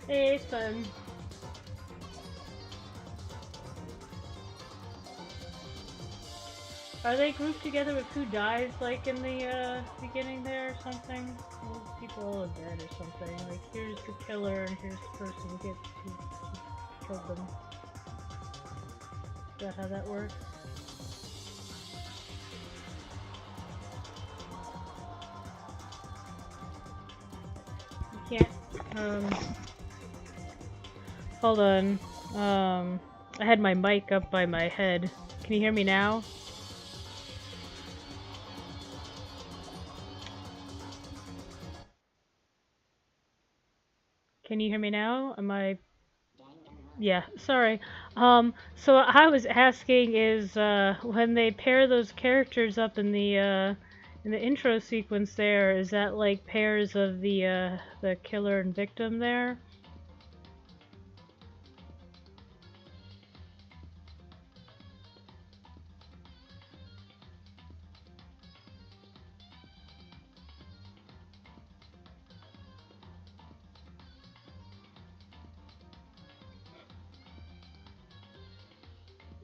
Hey, fun. Are they grouped together with who dies, like in the beginning there or something? Well, people all are dead or something. Like, here's the killer and here's the person who killed them. Is that how that works? You can't, hold on. I had my mic up by my head. Can you hear me now? Can you hear me now? Am I... Yeah, sorry. So I was asking is, when they pair those characters up in the intro sequence there, is that like pairs of the killer and victim there?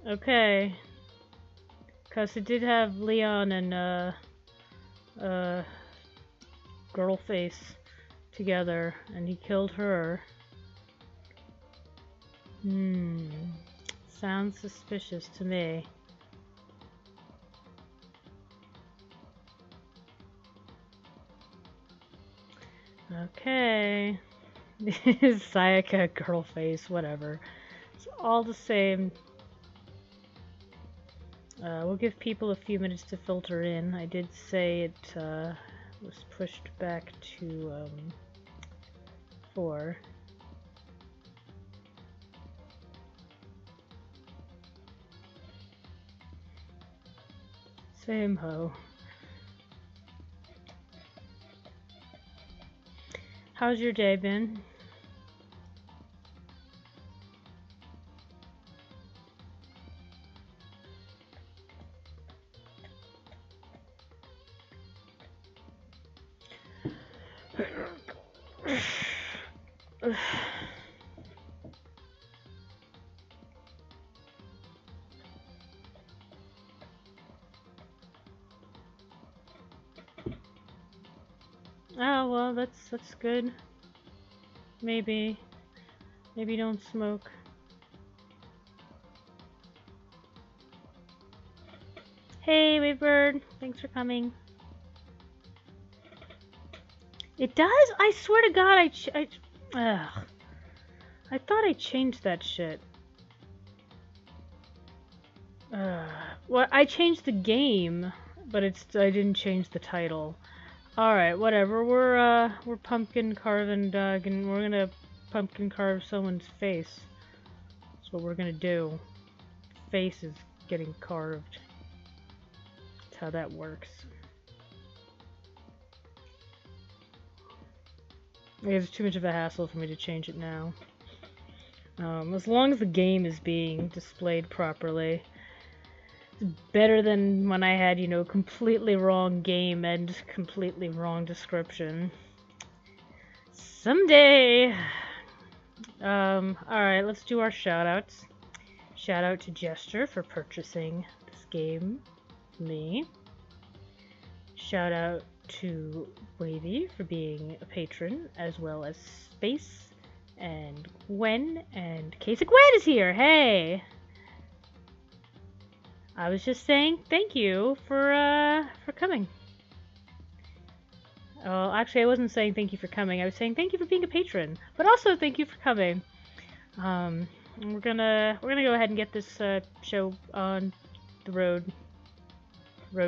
Okay. 'Cause it did have Leon and, Girlface together, and he killed her. Sounds suspicious to me. Okay. Sayaka, Girlface, whatever. It's all the same. We'll give people a few minutes to filter in. I did say it was pushed back to 4. Same ho. How's your day been? Oh, well, that's good. Maybe don't smoke. Hey, Waybird, thanks for coming. It does? I swear to God, I thought I changed that shit. Well, I changed the game, but I didn't change the title. Alright, whatever. We're pumpkin carving Doug, and we're gonna pumpkin carve someone's face. That's what we're gonna do. Face is getting carved. That's how that works. It's too much of a hassle for me to change it now. As long as the game is being displayed properly. It's better than when I had, you know, completely wrong game and completely wrong description. Someday! Alright, let's do our shoutouts. Shout out to Jester for purchasing this game for me. Shout out to Wavy for being a patron, as well as Space and Gwen, and Casey Gwen is here! Hey! I was just saying thank you for coming. Well, actually, I wasn't saying thank you for coming. I was saying thank you for being a patron, but also thank you for coming. We're gonna go ahead and get this show on the road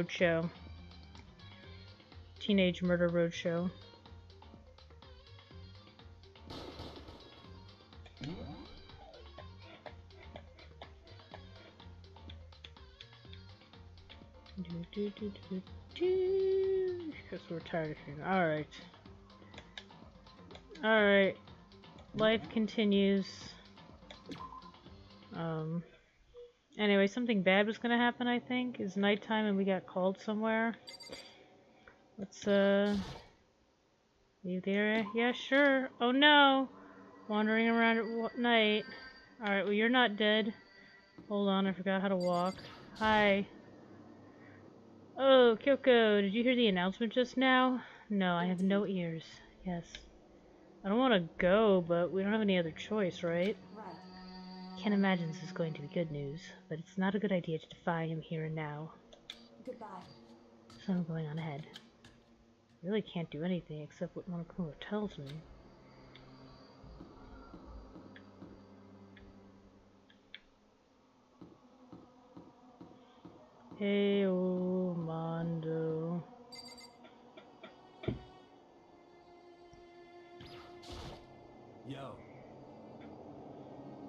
show. Teenage Murder Roadshow. Because we're tired of hearing. Alright. Life continues. Anyway, something bad was gonna happen, I think. It's nighttime and we got called somewhere. Let's, leave the area. Yeah, sure. Oh no! Wandering around at night. Alright, well, you're not dead. Hold on, I forgot how to walk. Hi. Oh, Kyoko, did you hear the announcement just now? No, I have no ears. Yes. I don't want to go, but we don't have any other choice, right? Right. Can't imagine this is going to be good news, but it's not a good idea to defy him here and now. Goodbye. So I'm going on ahead. Really can't do anything except what Monokuma tells me. Hey, oh, Mondo. Yo.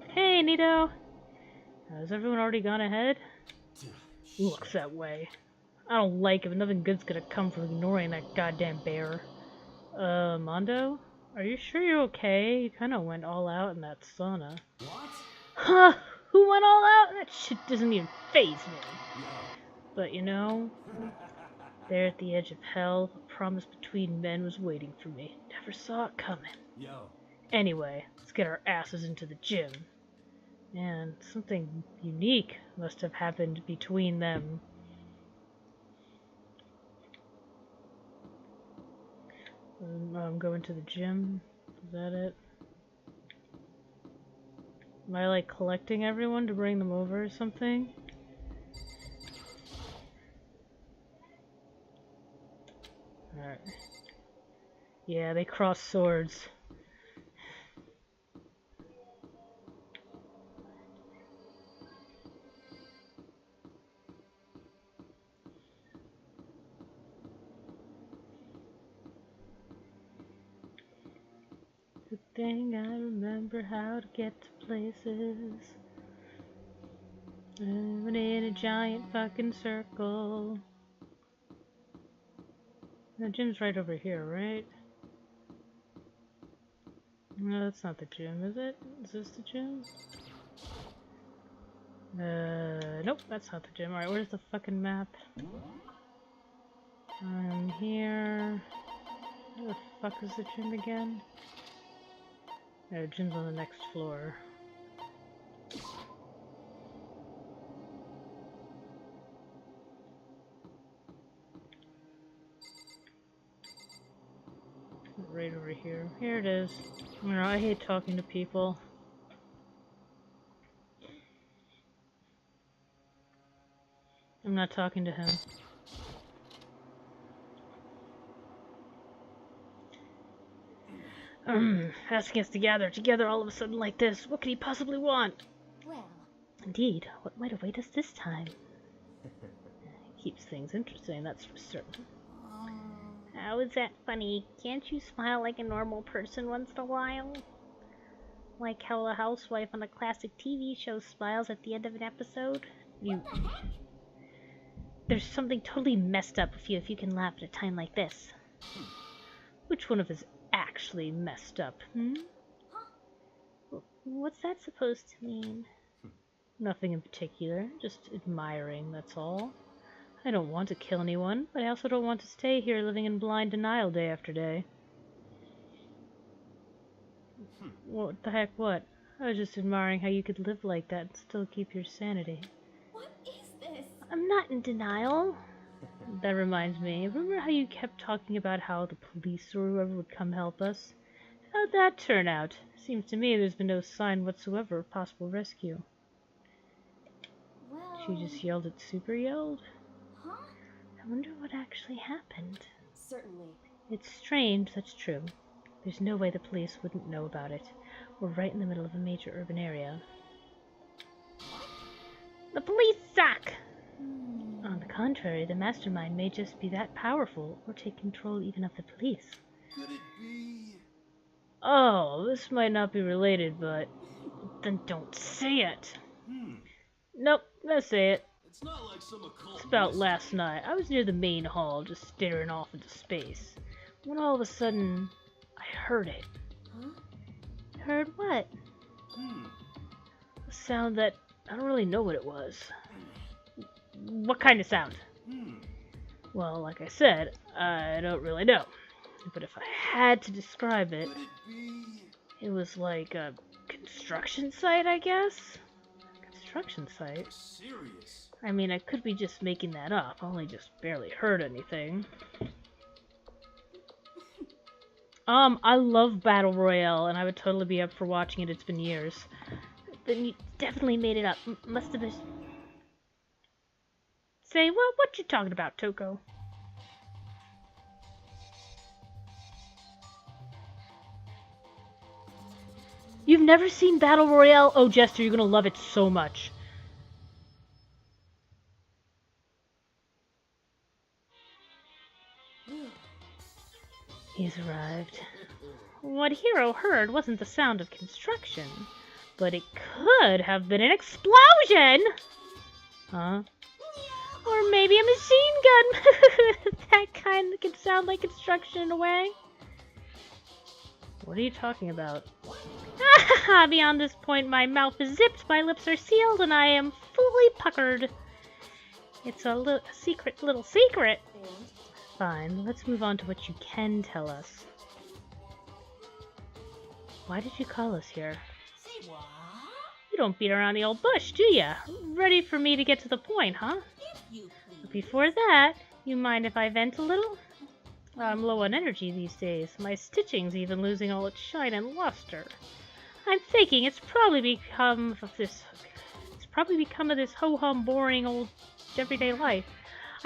Hey, Nito! Has everyone already gone ahead? Looks that way. I don't like it, but nothing good's gonna come from ignoring that goddamn bear. Mondo? Are you sure you're okay? You kinda went all out in that sauna. What? Huh? Who went all out? That shit doesn't even faze me. Yo. But you know, there at the edge of hell, a promise between men was waiting for me. Never saw it coming. Yo. Anyway, let's get our asses into the gym. And something unique must have happened between them. I'm going to the gym. Is that it? Am I like collecting everyone to bring them over or something? Alright. Yeah, they cross swords. Good thing I remember how to get to places. Living in a giant fucking circle. The gym's right over here, right? No, that's not the gym, is it? Is this the gym? Nope, that's not the gym. Alright, where's the fucking map? I'm here. Where the fuck is the gym again? The gym's on the next floor. Right over here. Here it is. You know, I hate talking to people. I'm not talking to him. Asking us to gather together all of a sudden like this. What could he possibly want? Well. Indeed, what might await us this time? Keeps things interesting, that's for certain. How is that funny? Can't you smile like a normal person once in a while? Like how a housewife on a classic TV show smiles at the end of an episode? There's something totally messed up with you if you can laugh at a time like this. Which one of us actually messed up, What's that supposed to mean? Nothing in particular, just admiring, that's all. I don't want to kill anyone, but I also don't want to stay here living in blind denial day after day. What the heck, what? I was just admiring how you could live like that and still keep your sanity. What is this? I'm not in denial. That reminds me, remember how you kept talking about how the police or whoever would come help us? How'd that turn out? Seems to me there's been no sign whatsoever of possible rescue. Well. She just yelled at Super yelled? Huh? I wonder what actually happened. Certainly. It's strange, that's true. There's no way the police wouldn't know about it. We're right in the middle of a major urban area. The police suck! On the contrary, the mastermind may just be that powerful, or take control even of the police. Could it be? Oh, this might not be related, but... Then don't say it! Nope, no say it. It's not like some occult. It's about last night. I was near the main hall, just staring off into space. When all of a sudden, I heard it. Huh? Heard what? A sound that... I don't really know what it was. What kind of sound? Well, like I said, I don't really know. But if I had to describe it... Could it be? It was like a construction site, I guess? Construction site? Serious. I mean, I could be just making that up. I only just barely heard anything. I love Battle Royale, and I would totally be up for watching it. It's been years. Then you definitely made it up. Must have been... Say, what you talking about, Toko? You've never seen Battle Royale? Oh, Jester, you're gonna love it so much. He's arrived. What Hero heard wasn't the sound of construction, but it could have been an explosion! Huh? Or maybe a machine gun! That kind can sound like construction in a way. What are you talking about? Beyond this point, my mouth is zipped, my lips are sealed, and I am fully puckered. It's a little secret. Fine, let's move on to what you can tell us. Why did you call us here? Say what? You don't beat around the old bush, do ya? Ready for me to get to the point, huh? If you please. But before that, you mind if I vent a little? I'm low on energy these days. My stitching's even losing all its shine and luster. I'm thinking it's probably become of this ho-hum boring old everyday life.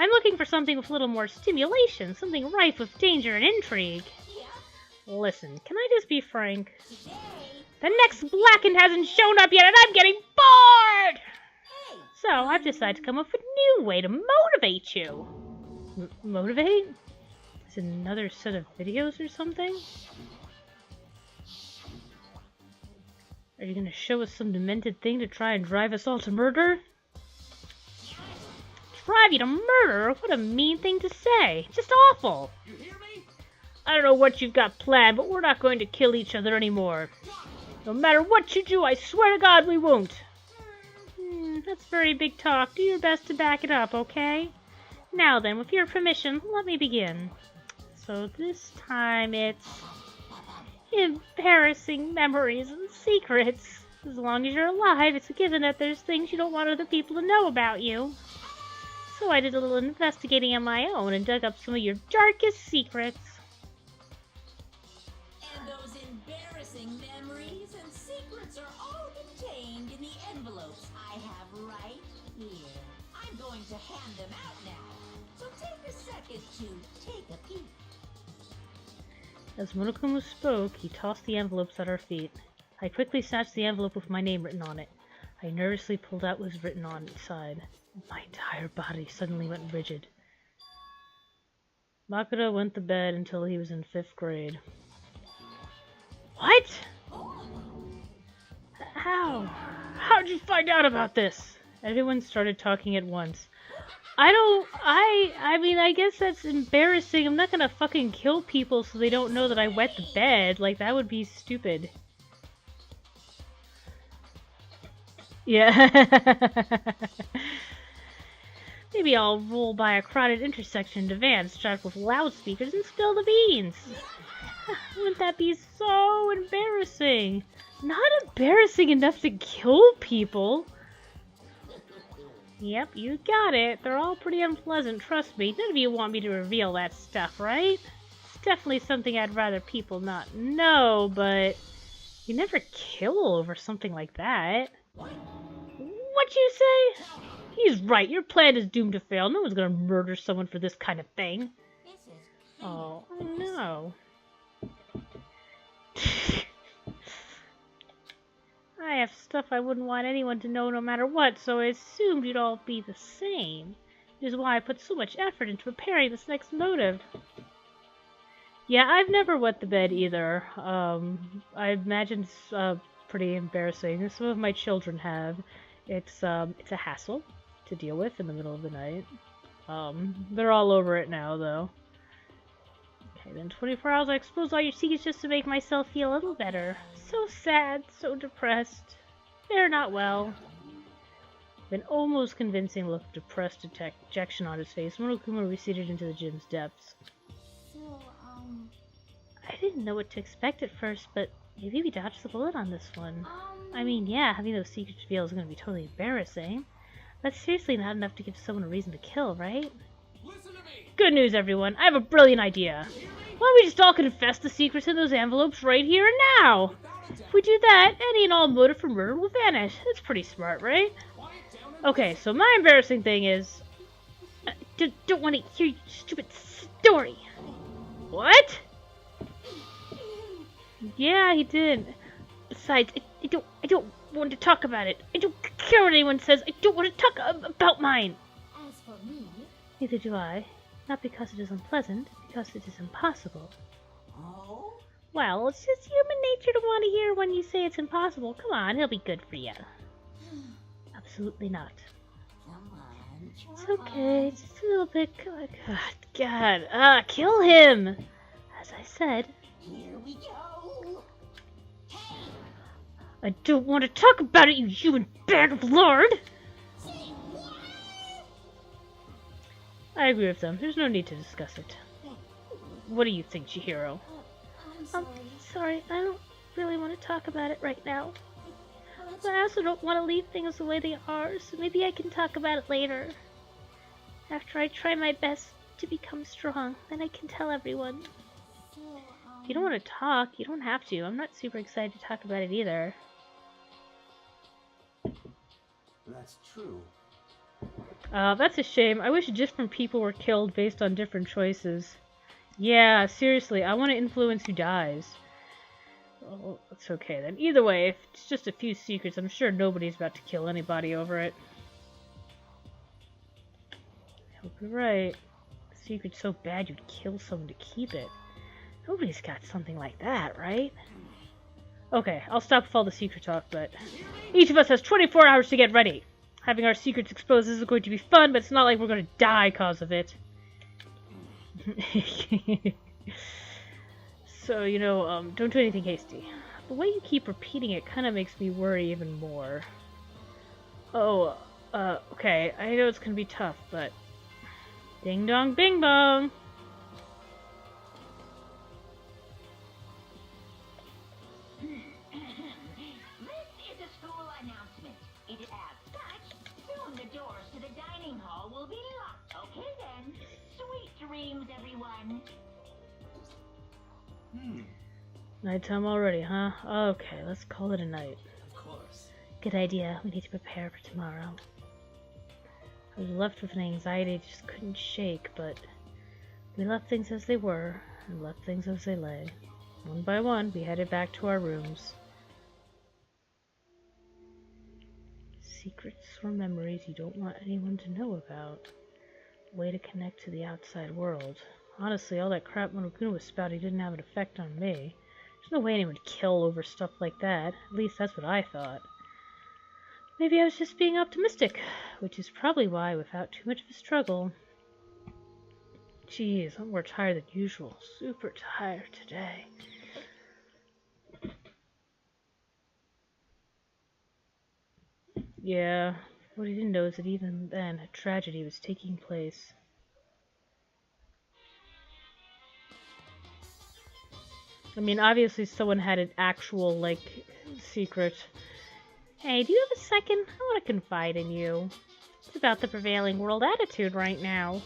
I'm looking for something with a little more stimulation, something rife with danger and intrigue. Yeah. Listen, can I just be frank? Today. The next Blackened hasn't shown up yet and I'm getting bored! Hey. So I've decided to come up with a new way to motivate you. Motivate? Is it another set of videos or something? Are you gonna show us some demented thing to try and drive us all to murder? Drive you to murder? What a mean thing to say. Just awful. You hear me? I don't know what you've got planned, but we're not going to kill each other anymore. No matter what you do, I swear to God we won't. That's very big talk. Do your best to back it up, okay? Now then, with your permission, let me begin. So this time it's embarrassing memories and secrets. As long as you're alive, it's a given that there's things you don't want other people to know about you. So I did a little investigating on my own and dug up some of your darkest secrets. And those embarrassing memories and secrets are all contained in the envelopes I have right here. I'm going to hand them out now. So take a second to take a peek. As Monokuma spoke, he tossed the envelopes at our feet. I quickly snatched the envelope with my name written on it. I nervously pulled out what was written on its side. My entire body suddenly went rigid. Makoto went to bed until he was in 5th grade. What? How? How'd you find out about this? Everyone started talking at once. I mean, I guess that's embarrassing. I'm not gonna fucking kill people so they don't know that I wet the bed. Like, that would be stupid. Yeah. Maybe I'll roll by a crowded intersection to vans strapped with loudspeakers and spill the beans. Wouldn't that be so embarrassing? Not embarrassing enough to kill people. Yep, you got it. They're all pretty unpleasant, trust me. None of you want me to reveal that stuff, right? It's definitely something I'd rather people not know, but you never kill over something like that. What'd you say? He's right. Your plan is doomed to fail. No one's gonna murder someone for this kind of thing. Oh, no. I have stuff I wouldn't want anyone to know no matter what, so I assumed you'd all be the same. Which is why I put so much effort into preparing this next motive. Yeah, I've never wet the bed either. I imagine it's pretty embarrassing. Some of my children have. It's a hassle to deal with in the middle of the night. They're all over it now, though. Okay, then 24 hours I expose all your secrets just to make myself feel a little better. So sad, so depressed. They're not well. With an almost convincing look of depressed dejection on his face, Monokuma receded into the gym's depths. So, I didn't know what to expect at first, but Maybe we dodged the bullet on this one. I mean, yeah, having those secrets revealed is going to be totally embarrassing. But seriously not enough to give someone a reason to kill, right? Listen to me. Good news, everyone. I have a brilliant idea. Why don't we just all confess the secrets in those envelopes right here and now? If we do that, any and all motive for murder will vanish. That's pretty smart, right? Okay, so my embarrassing thing is... I don't want to hear your stupid story. What? Yeah, he did. Besides, I don't want to talk about it. I don't care what anyone says. I don't want to talk about mine. As for me, Neither do I. Not because it is unpleasant, because it is impossible. oh, Well, it's just human nature to want to hear when you say it's impossible. Come on, he'll be good for you. Absolutely not. come on, It's okay, just a little bit. God, kill him! As I said, Here we go. I don't want to talk about it, you human bag of lard! Say what? I agree with them. There's no need to discuss it. What do you think, Chihiro? I'm sorry. Sorry, I don't really want to talk about it right now. But I also don't want to leave things the way they are, so maybe I can talk about it later. After I try my best to become strong, then I can tell everyone. Well, If you don't want to talk, you don't have to. I'm not super excited to talk about it either. That's true. That's a shame. I wish different people were killed based on different choices. Yeah, seriously, I want to influence who dies. Well, that's okay then. Either way, if it's just a few secrets, I'm sure nobody's about to kill anybody over it. I hope you're right. The secret's so bad you'd kill someone to keep it. Nobody's got something like that, right? Okay, I'll stop with all the secret talk, but each of us has 24 hours to get ready. Having our secrets exposed is going to be fun, but it's not like we're going to die because of it. So, don't do anything hasty. The way you keep repeating it kind of makes me worry even more. Oh, okay, I know it's going to be tough, but... Ding dong bing bong! This is a school announcement. It is as such. Soon the doors to the dining hall will be locked. Okay then. Sweet dreams, everyone. Nighttime already, huh? Okay, let's call it a night. Of course. Good idea. We need to prepare for tomorrow. I was left with an anxiety I just couldn't shake, but we left things as they were, and left things as they lay. One by one, we headed back to our rooms. Secrets or memories you don't want anyone to know about. A way to connect to the outside world. Honestly, all that crap Monokuma was spouting didn't have an effect on me. There's no way anyone would kill over stuff like that. At least that's what I thought. Maybe I was just being optimistic, which is probably why, without too much of a struggle... Jeez, I'm more tired than usual. Super tired today. Yeah, what he didn't know is that even then, a tragedy was taking place. I mean, obviously someone had an actual, secret. Hey, do you have a second? I want to confide in you. It's about the prevailing world attitude right now.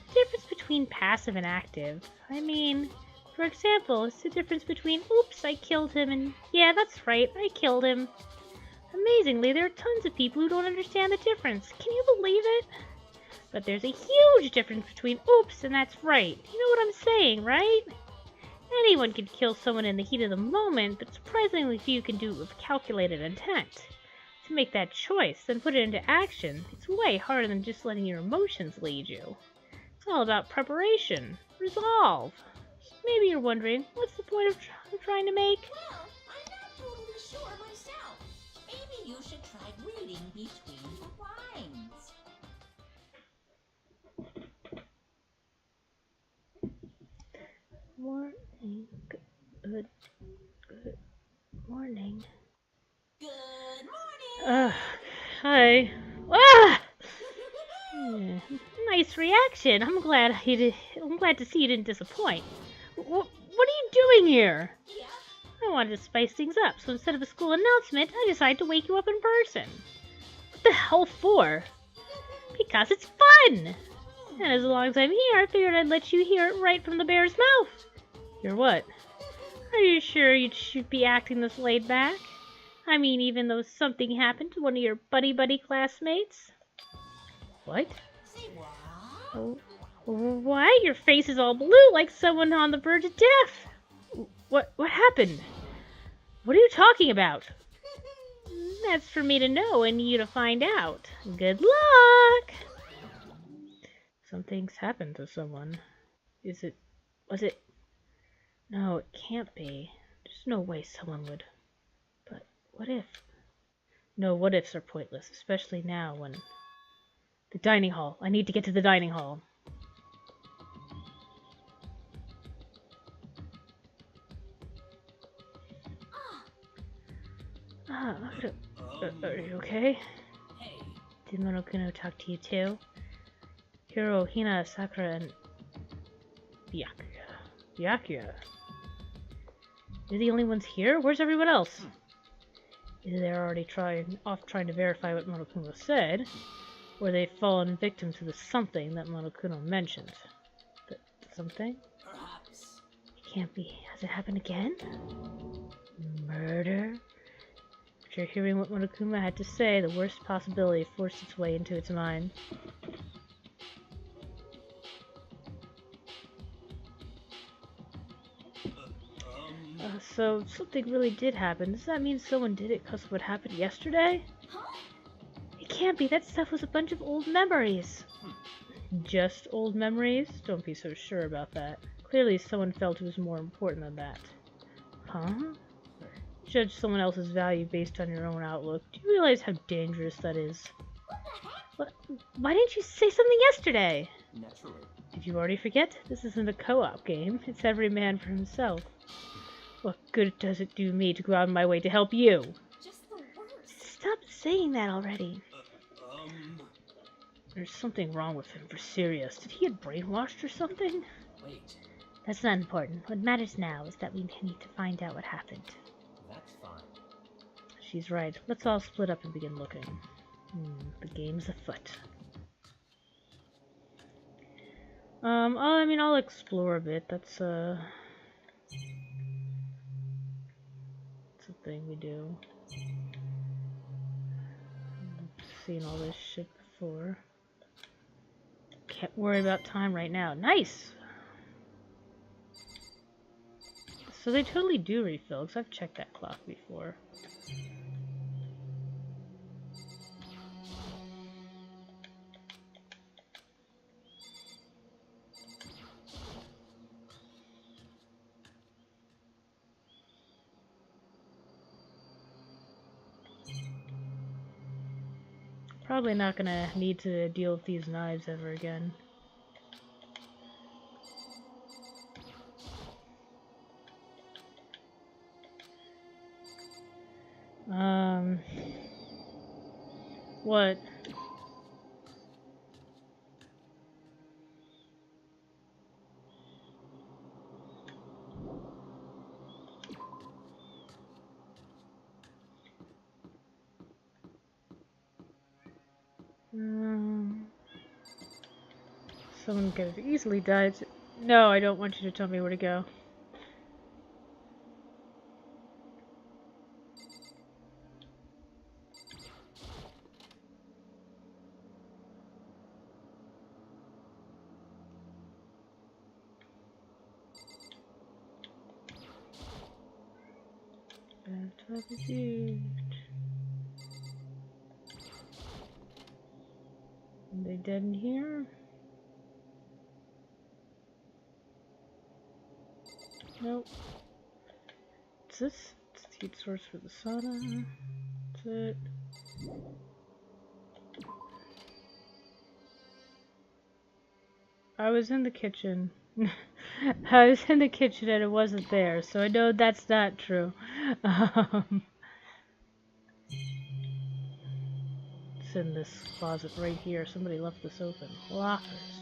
The difference between passive and active. I mean, for example, it's the difference between, oops, I killed him, and yeah, that's right, I killed him. Amazingly, there are tons of people who don't understand the difference. Can you believe it? But there's a huge difference between oops and that's right. You know what I'm saying, right? Anyone can kill someone in the heat of the moment, but surprisingly few can do it with calculated intent. To make that choice, then put it into action, it's way harder than just letting your emotions lead you. It's all about preparation, resolve. Maybe you're wondering, what's the point of trying to make? Well, I'm not totally sure myself. Maybe you should try reading between the lines. Morning. Good morning. Good morning. Hi. Ah! Yeah, nice reaction. I'm glad to see you didn't disappoint. What are you doing here? Yeah. I wanted to spice things up, so instead of a school announcement, I decided to wake you up in person. What the hell for? Because it's fun! And as long as I'm here, I figured I'd let you hear it right from the bear's mouth. Hear what? Are you sure you should be acting this laid back? I mean, even though something happened to one of your buddy-buddy classmates? What? Say what? Oh, why? Your face is all blue like someone on the verge of death. What happened? What are you talking about? That's for me to know and you to find out. Good luck! Something's happened to someone. Was it? No, it can't be. There's no way someone would. But what if? No, what ifs are pointless, especially now when... The dining hall. I need to get to the dining hall. Are you okay? Hey. Did Monokuno talk to you too? Hiro, Hina, Sakura, and Byakuya. You're the only ones here? Where's everyone else? Either they're already trying to verify what Monokuno said, or they've fallen victim to the something that Monokuno mentioned. The something? Perhaps. It can't be. Has it happened again? Murder? After hearing what Monokuma had to say, the worst possibility forced its way into its mind. So something really did happen. Does that mean someone did it because of what happened yesterday? Huh? It can't be. That stuff was a bunch of old memories. Just old memories? Don't be so sure about that. Clearly someone felt it was more important than that. Huh? Judge someone else's value based on your own outlook. Do you realize how dangerous that is? What? Why didn't you say something yesterday? Naturally. Did you already forget? This isn't a co-op game. It's every man for himself. What good does it do me to go out of my way to help you? Just the worst. Stop saying that already. There's something wrong with him, for serious. Did he get brainwashed or something? Wait. That's not important. What matters now is that we need to find out what happened. That's fine. She's right. Let's all split up and begin looking. The game's afoot. I'll explore a bit. That's a thing we do. I've seen all this shit before. Can't worry about time right now. Nice! So they totally do refill, because I've checked that clock before. Probably not gonna need to deal with these knives ever again. What? Someone could have easily died. No, I don't want you to tell me where to go. Are they dead in here? Nope. What's this? It's the heat source for the sauna. That's it. I was in the kitchen. I was in the kitchen and it wasn't there, so I know that's not true. It's in this closet right here. Somebody left this open. Lockers.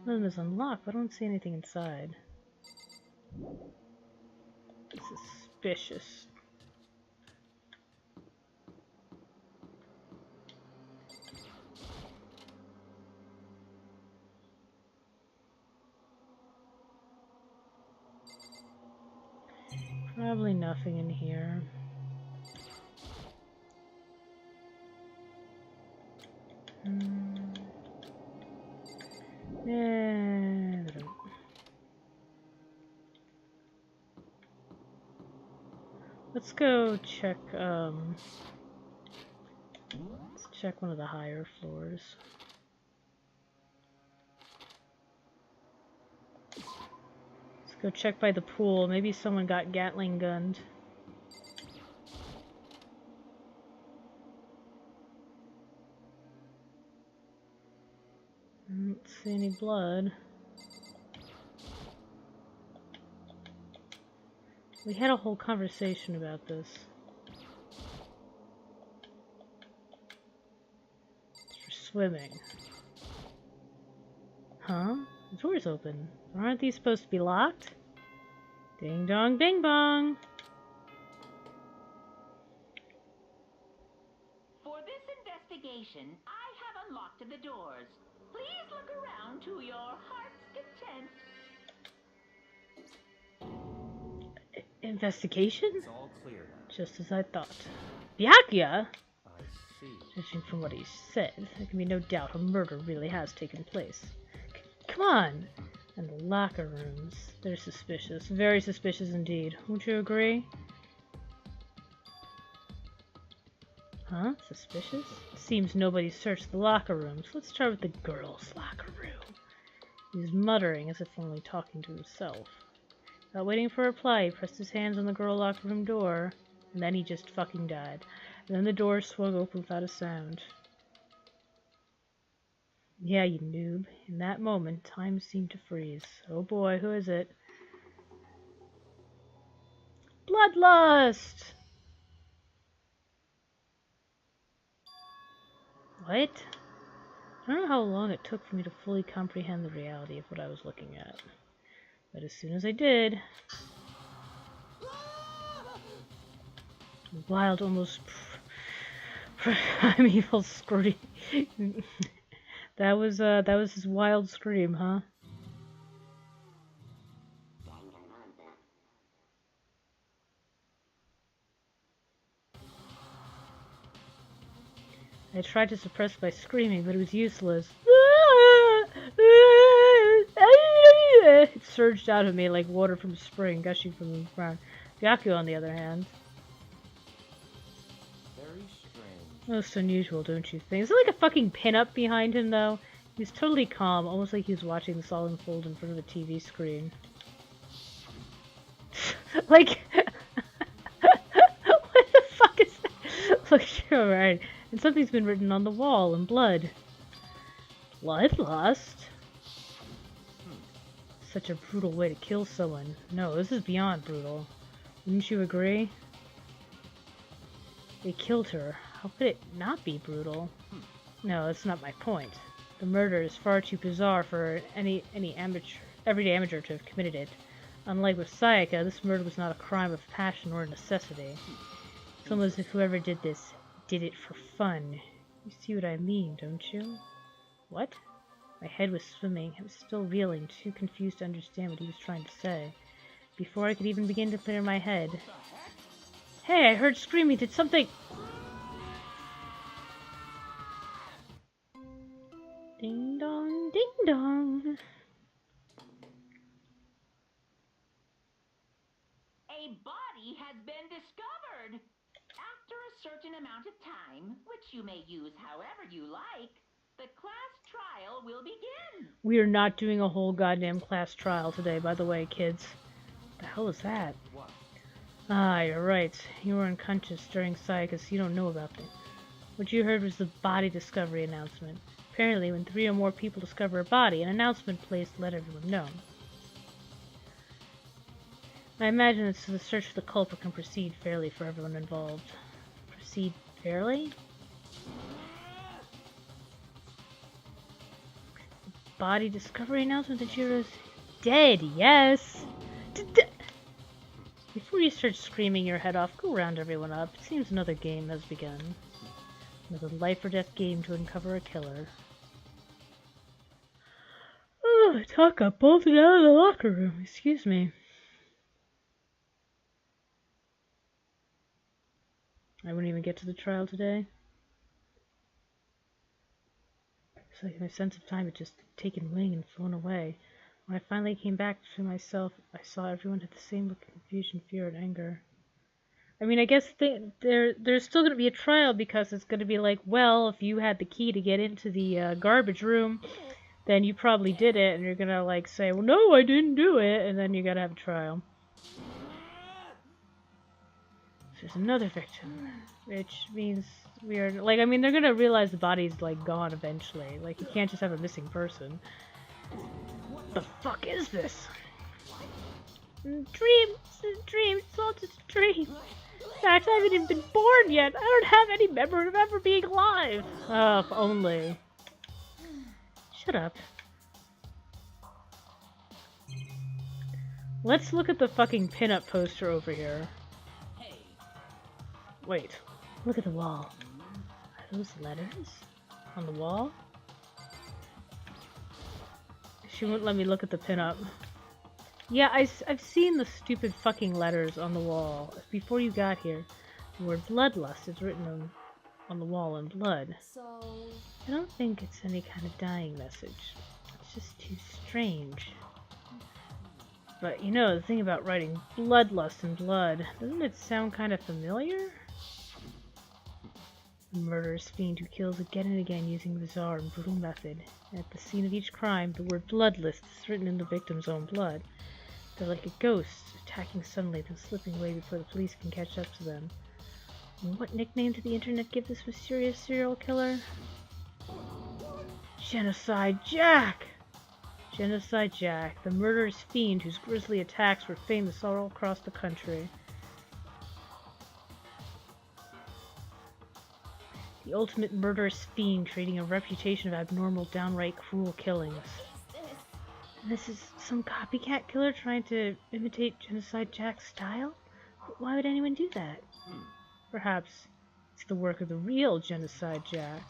One of them is unlocked, but I don't see anything inside. suspicious. Probably nothing in here. Let's go check, let's check one of the higher floors. Let's go check by the pool. Maybe someone got Gatling gunned. I don't see any blood. We had a whole conversation about this. It's for swimming. Huh? The door's open. Aren't these supposed to be locked? Ding dong bing bong! For this investigation, I have unlocked the doors. Please look around to your heart's content. Investigation? It's all clear now. Just as I thought. Byakuya? I see. Judging from what he said, there can be no doubt a murder really has taken place. Come on! And the locker rooms. They're suspicious. Very suspicious indeed. Won't you agree? Huh? Suspicious? Seems nobody searched the locker rooms. Let's start with the girls' locker room. He's muttering as if only talking to himself. Without waiting for a reply, he pressed his hands on the girl locker room door, and then he just fucking died. And then the door swung open without a sound. Yeah, you noob. In that moment, time seemed to freeze. Oh boy, who is it? Bloodlust! What? I don't know how long it took for me to fully comprehend the reality of what I was looking at. But as soon as I did, wild, almost primeval scream. That was his wild scream, huh? I tried to suppress my screaming, but it was useless. It surged out of me like water from a spring, gushing from the ground. Byakuya, on the other hand. Very strange. Most unusual, don't you think? Is there like a fucking pin-up behind him, though? He's totally calm, almost like he was watching this all unfold in front of a TV screen. Like... what the fuck is that? Look, you're right. And something's been written on the wall in blood. Bloodlust? Such a brutal way to kill someone. No, this is beyond brutal. Wouldn't you agree? They killed her. How could it not be brutal? No, that's not my point. The murder is far too bizarre for any everyday amateur to have committed it. Unlike with Sayaka, this murder was not a crime of passion or necessity. It's almost as if whoever did this did it for fun. You see what I mean, don't you? What? My head was swimming. I was still reeling, too confused to understand what he was trying to say. Before I could even begin to clear my head. Hey, I heard screaming. Did something... Ding dong, ding dong. A body has been discovered. After a certain amount of time, which you may use however you like, the class trial will begin. We are not doing a whole goddamn class trial today, by the way, kids. What the hell is that? What? Ah, you're right. You were unconscious during Sayaka's, you don't know about it. What you heard was the body discovery announcement. Apparently, when 3 or more people discover a body, an announcement plays to let everyone know. I imagine that so the search for the culprit can proceed fairly for everyone involved. Proceed fairly? Body discovery announcement that Jiro's dead, yes! Before Before you start screaming your head off, go round everyone up. It seems another game has begun. Another life or death game to uncover a killer. Oh, Talk got bolted out of the locker room. Excuse me. I wouldn't even get to the trial today. It's like my sense of time had just taken wing and flown away. When I finally came back to myself, I saw everyone had the same look of confusion, fear, and anger. I mean, I guess there's still going to be a trial because it's going to be like, well, if you had the key to get into the garbage room, then you probably did it, and you're going to like say, well, no, I didn't do it, and then you got to have a trial. There's another victim, which means we are, like, I mean, they're going to realize the body's, like, gone eventually. Like, you can't just have a missing person. What the fuck is this? Dreams, it's all just a dream. In fact, I haven't even been born yet. I don't have any memory of ever being alive. Oh, if only. Shut up. Let's look at the fucking pinup poster over here. Wait, look at the wall. Are those letters on the wall? She wouldn't let me look at the pinup. Yeah, I've seen the stupid fucking letters on the wall. Before you got here, the word bloodlust is written on the wall in blood. So... I don't think it's any kind of dying message. It's just too strange. But you know, the thing about writing bloodlust in blood, doesn't it sound kind of familiar? A murderous fiend who kills again and again using a bizarre and brutal method. And at the scene of each crime, the word bloodlust is written in the victim's own blood. They're like a ghost, attacking suddenly, then slipping away before the police can catch up to them. And what nickname did the internet give this mysterious serial killer? Genocide Jack! Genocide Jack, the murderous fiend whose grisly attacks were famous all across the country. The ultimate murderous fiend, creating a reputation of abnormal, downright cruel killings. And this is some copycat killer trying to imitate Genocide Jack's style? Why would anyone do that? Perhaps it's the work of the real Genocide Jack.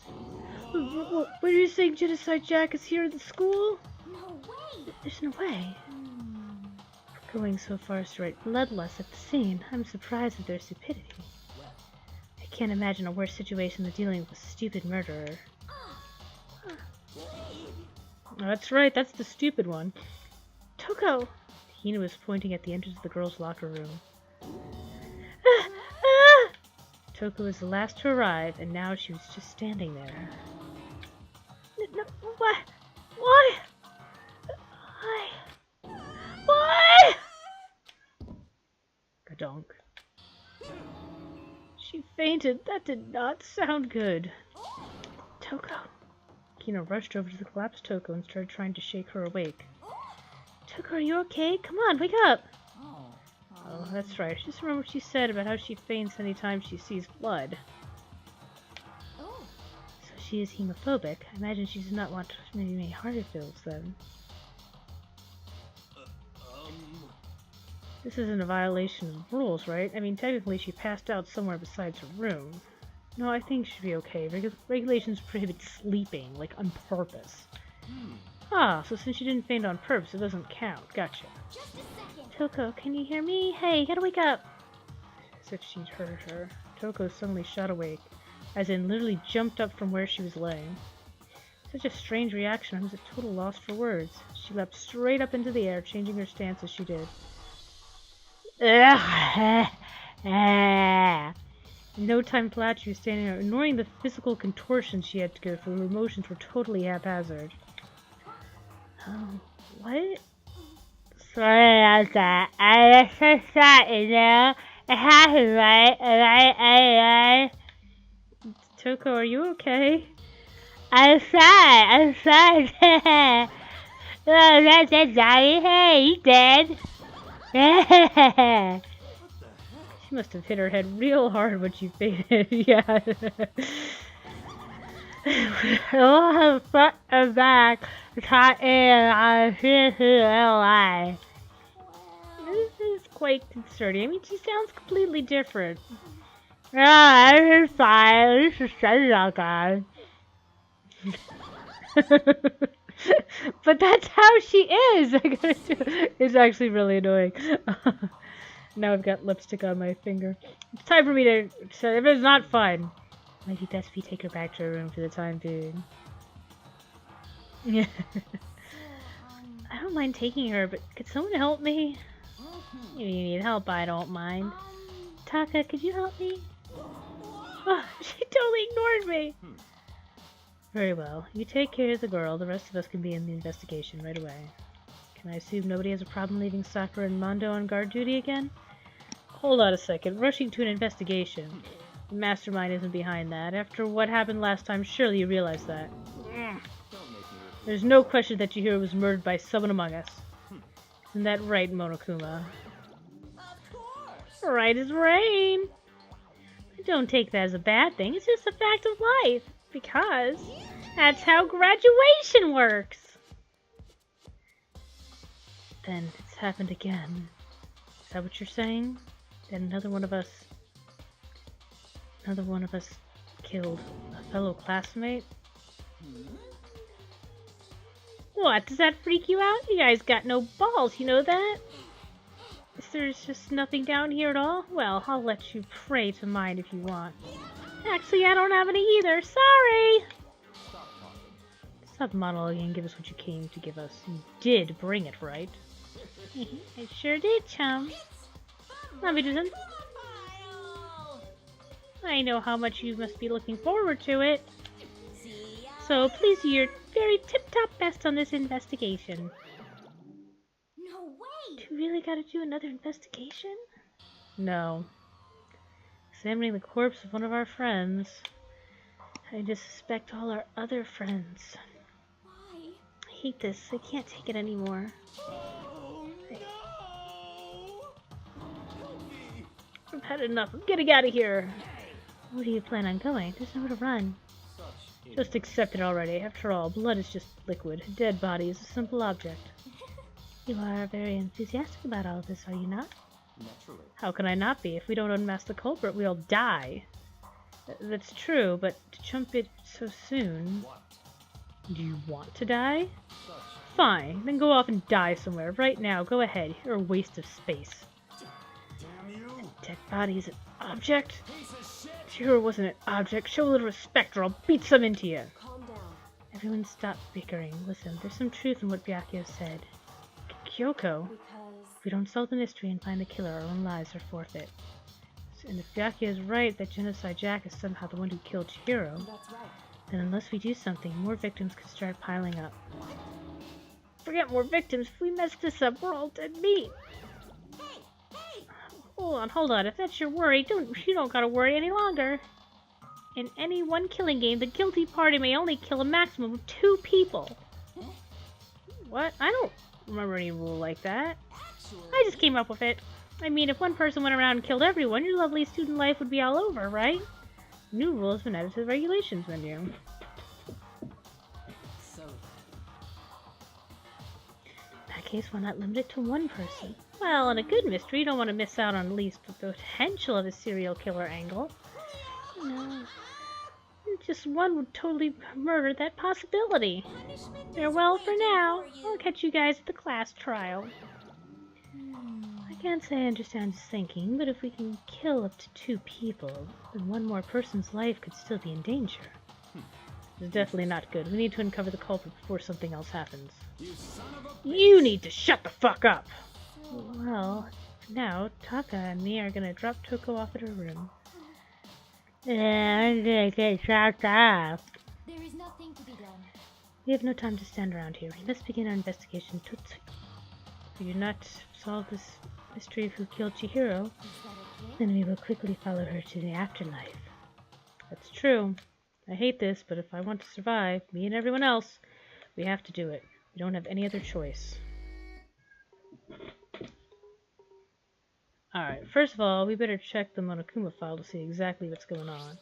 What are you saying, Genocide Jack is here at the school? No way! There's no way. Going so far as to write bloodlust at the scene, I'm surprised at their stupidity. I can't imagine a worse situation than dealing with a stupid murderer. Huh. Oh, that's right, that's the stupid one. Toko! Hina was pointing at the entrance of the girls' locker room. Toko was the last to arrive, and now she was just standing there. No, what? Why? Why? Why? Gadonk. She fainted. That did not sound good. Toko. Kino rushed over to the collapsed Toko and started trying to shake her awake. Toko, are you okay? Come on, wake up! Oh, that's right. Just remember what she said about how she faints anytime she sees blood. So she is hemophobic. I imagine she does not want many harder fills then. This isn't a violation of rules, right? I mean, technically she passed out somewhere besides her room. No, I think she'd be okay. Regulations prohibit sleeping, like on purpose. Ah, so since she didn't faint on purpose, it doesn't count. Gotcha. Just a second. Toko, can you hear me? Hey, you gotta wake up! As if she'd heard her. Toko suddenly shot awake, as in literally jumped up from where she was laying. Such a strange reaction, I was at total loss for words. She leapt straight up into the air, changing her stance as she did. No time flat, she was standing there, ignoring the physical contortions she had to go through. Her emotions were totally haphazard. Oh, what? Sorry about that. I was so sad, you know? It happened, right? Toko, are you okay? I'm sad. Oh, that's Daddy. Hey, you dead? She must have hit her head real hard when she fainted. Yeah. Oh, front and back. Caught in on alive. This is quite concerning. I mean, she sounds completely different. Yeah, it's fine. At least the sun's not gone. But that's how she is. It's actually really annoying. Now I've got lipstick on my finger. It's time for me to. So if it's not fun, might be best if you take her back to her room for the time being. Yeah. I don't mind taking her, but could someone help me? If you need help, I don't mind. Taka, could you help me? Oh, she totally ignored me. Very well. You take care of the girl. The rest of us can be in the investigation right away. Can I assume nobody has a problem leaving Sakura and Mondo on guard duty again? Hold on a second. Rushing to an investigation. The mastermind isn't behind that. After what happened last time, surely you realize that. There's no question that Chihiro was murdered by someone among us. Isn't that right, Monokuma? Of course. Right as rain. Don't take that as a bad thing. It's just a fact of life. Because that's how graduation works. Then it's happened again. Is that what you're saying? That another one of us killed a fellow classmate? What? Does that freak you out? You guys got no balls, you know that? There's just nothing down here at all? Well, I'll let you pray to mine if you want. Actually, I don't have any either. Sorry! Stop monologuing and give us what you came to give us. You did bring it, right? I sure did, chum. Let me do something. I know how much you must be looking forward to it. So please do your very tip-top best on this investigation. No way. Do you really gotta do another investigation? No. Examining the corpse of one of our friends. I just suspect all our other friends. Why? I hate this. I can't take it anymore. Oh, no! I've had enough. I'm getting out of here. Where do you plan on going? There's nowhere to run. Just accept it already. After all, blood is just liquid. A dead body is a simple object. You are very enthusiastic about all of this, are you not? Naturally. How can I not be? If we don't unmask the culprit, we'll die. That's true, but to jump it so soon... What? Do you want to die? Such. Fine, then go off and die somewhere. Right now, go ahead. You're a waste of space. Damn you! Dead body is an object? Piece of shit! Sure wasn't an object. Show a little respect or I'll beat some into you. Calm down. Everyone stop bickering. Listen, there's some truth in what Byakuya said. Kyoko, Because if we don't solve the mystery and find the killer, our own lives are forfeit. And if Byakuya is right that Genocide Jack is somehow the one who killed Chihiro, that's right. then unless we do something, more victims could start piling up. Forget more victims. If we mess this up, we're all dead meat. Hey, hey. Hold on. If that's your worry, you don't gotta worry any longer. In any one killing game, the guilty party may only kill a maximum of 2 people. Huh? What? I don't remember any rule like that. Actually, I just came up with it. I mean, if one person went around and killed everyone, your lovely student life would be all over, right? New rules been added to the regulations menu. So In that case, why not limit it to 1 person? Well, in a good mystery, you don't want to miss out on at least the potential of a serial killer angle. No. Just one would totally murder that possibility. punishment is Farewell for waiting now. for you. I'll catch you guys at the class trial. I can't say I understand his thinking, but if we can kill up to 2 people, then 1 more person's life could still be in danger. It's definitely not good. We need to uncover the culprit before something else happens. You son of a... You need to shut the fuck up! Well, now, Taka and me are gonna drop Toko off at her room. Yeah, I'm gonna get chopped off. There is nothing to be done. We have no time to stand around here. We must begin our investigation. If we do not solve this mystery of who killed Chihiro, Is that okay? then we will quickly follow her to the afterlife. That's true. I hate this, but if I want to survive, me and everyone else, we have to do it. We don't have any other choice. Alright, first of all, we better check the Monokuma file to see exactly what's going on.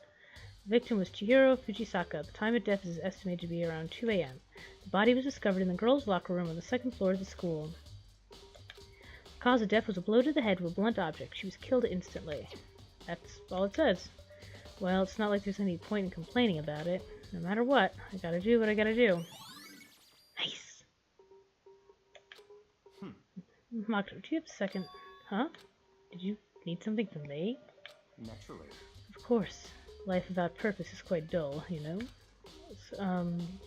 The victim was Chihiro Fujisaka. The time of death is estimated to be around 2 a.m. The body was discovered in the girls' locker room on the 2nd floor of the school. cause of death was a blow to the head with a blunt object. She was killed instantly. That's all it says. Well, it's not like there's any point in complaining about it. No matter what, I gotta do what I gotta do. Nice! Makoto, do you have a second? Huh? Did you need something from me? Naturally. Of course. Life without purpose is quite dull, you know?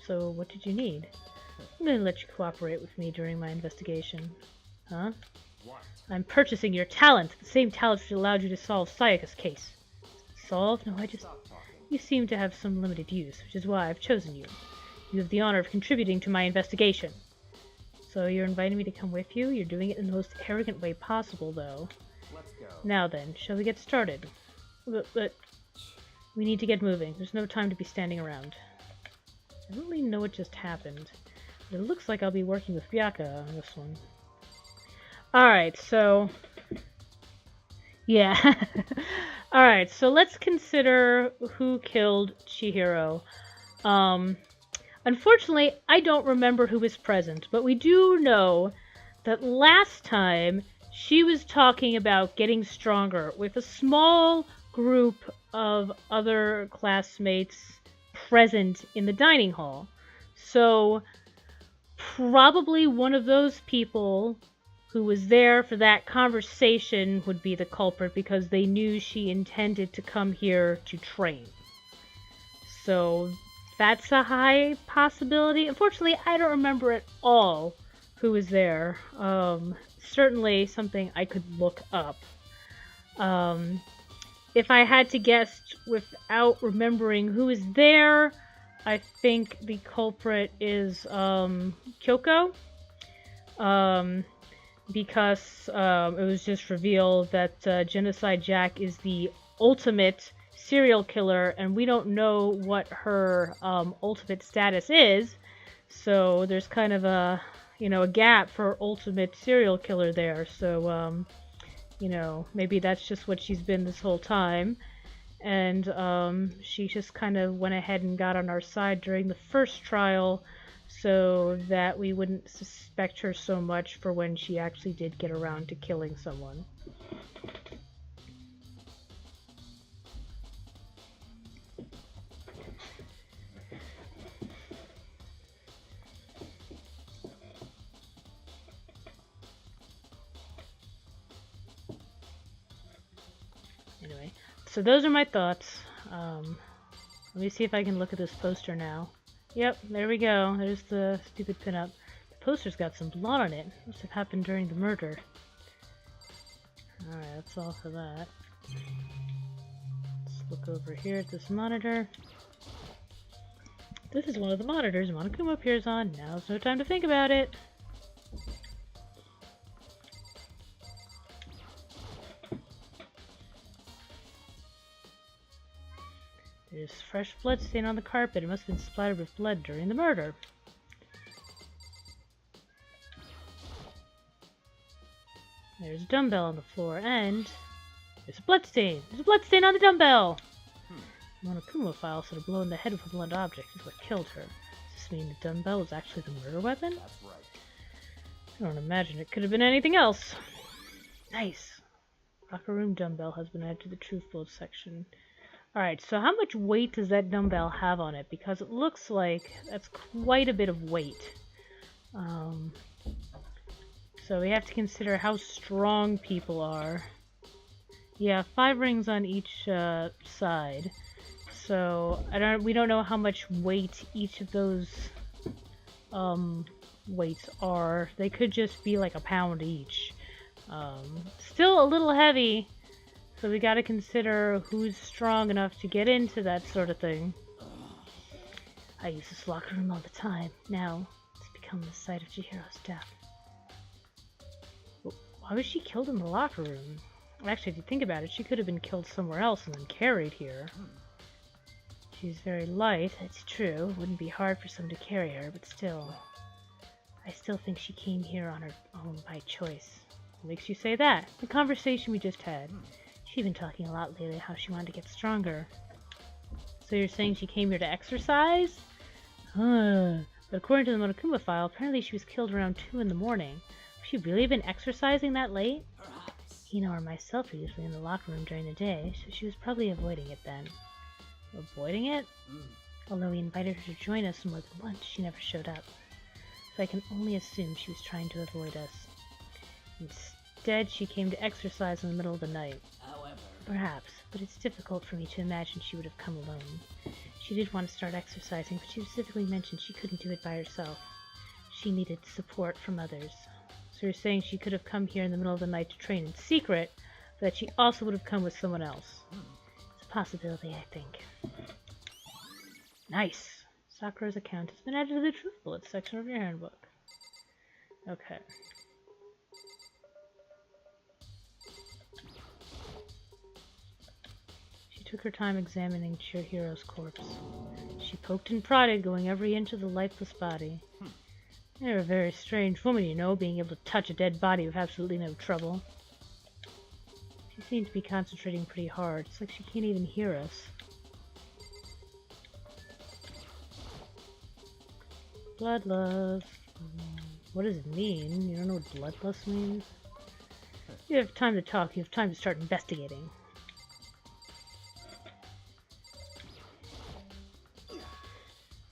So what did you need? I'm gonna let you cooperate with me during my investigation. Huh? What? I'm purchasing your talent, the same talent which allowed you to solve Sayaka's case. Solve? No, Stop talking. You seem to have some limited use, which is why I've chosen you. You have the honor of contributing to my investigation. So you're inviting me to come with you? You're doing it in the most arrogant way possible, though. Let's go. Now then, shall we get started? But we need to get moving. There's no time to be standing around. I don't really know what just happened, but it looks like I'll be working with Byaka on this one. Alright, so... yeah. Alright, so let's consider who killed Chihiro. Unfortunately, I don't remember who was present, but we do know that last time she was talking about getting stronger with a small group of other classmates present in the dining hall. So, probably one of those people who was there for that conversation would be the culprit because they knew she intended to come here to train. So, that's a high possibility. Unfortunately, I don't remember at all who was there. Certainly something I could look up. If I had to guess without remembering who is there, I think the culprit is Kyoko. Because it was just revealed that Genocide Jack is the ultimate serial killer, and we don't know what her ultimate status is. So there's kind of a, a gap for ultimate serial killer there. So, maybe that's just what she's been this whole time. And she just kind of went ahead and got on our side during the first trial so that we wouldn't suspect her so much for when she actually did get around to killing someone. Anyway, so those are my thoughts. Let me see if I can look at this poster now. Yep, there we go. There's the stupid pinup. The poster's got some blood on it. Must have happened during the murder. Alright, that's all for that. Let's look over here at this monitor. This is one of the monitors Monokuma appears on. Now's no time to think about it. There's fresh blood stain on the carpet. It must have been splattered with blood during the murder. There's a dumbbell on the floor, and there's a blood stain. There's a blood stain on the dumbbell! Monokuma file said a blow in the head with a blunt object is what killed her. Does this mean the dumbbell was actually the murder weapon? That's right. I don't imagine it could have been anything else. Nice. Locker room dumbbell has been added to the truth build section. Alright, so how much weight does that dumbbell have on it? Because it looks like that's quite a bit of weight. So we have to consider how strong people are. Yeah, 5 rings on each side. So we don't know how much weight each of those weights are. They could just be like a pound each. Still a little heavy. So we gotta consider who's strong enough to get into that sort of thing. I use this locker room all the time. Now, it's become the site of Chihiro's death. Why was she killed in the locker room? Actually, if you think about it, she could have been killed somewhere else and then carried here. She's very light, that's true. It wouldn't be hard for someone to carry her, but still. I still think she came here on her own by choice. What makes you say that? The conversation we just had. She's been talking a lot lately how she wanted to get stronger. So you're saying she came here to exercise? But according to the Monokuma file, apparently she was killed around 2 in the morning. Have you really been exercising that late? Perhaps. Hino or myself are usually in the locker room during the day, so she was probably avoiding it then. Avoiding it? Although we invited her to join us more than once, she never showed up. So I can only assume she was trying to avoid us. Instead, she came to exercise in the middle of the night. However, Perhaps, but it's difficult for me to imagine she would have come alone. She did want to start exercising, but she specifically mentioned she couldn't do it by herself. She needed support from others. So you're saying she could have come here in the middle of the night to train in secret, but that she also would have come with someone else. It's a possibility, I think. Nice! Sakura's account has been added to the Truth Bullets section of your handbook. Okay. She took her time examining Chihiro's corpse. She poked and prodded, going every inch of the lifeless body. You're a very strange woman, you know, being able to touch a dead body with absolutely no trouble. She seemed to be concentrating pretty hard. It's like she can't even hear us. Bloodlust. What does it mean? You don't know what bloodlust means? You have time to talk, you have time to start investigating.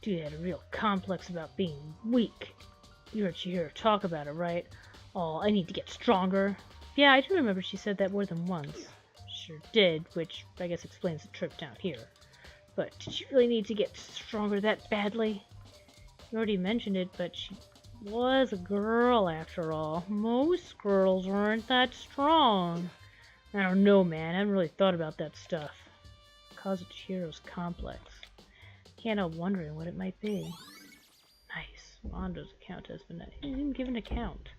Dude had a real complex about being weak. You heard Chihiro talk about it, right? Oh, I need to get stronger. Yeah, I do remember she said that more than once. Sure did, which I guess explains the trip down here. But did she really need to get stronger that badly? You already mentioned it, but she was a girl after all. Most girls aren't that strong. I don't know, man. I haven't really thought about that stuff. Cause of Chihiro's complex. Can't help wondering what it might be. Nice. Mondo's account has been given account.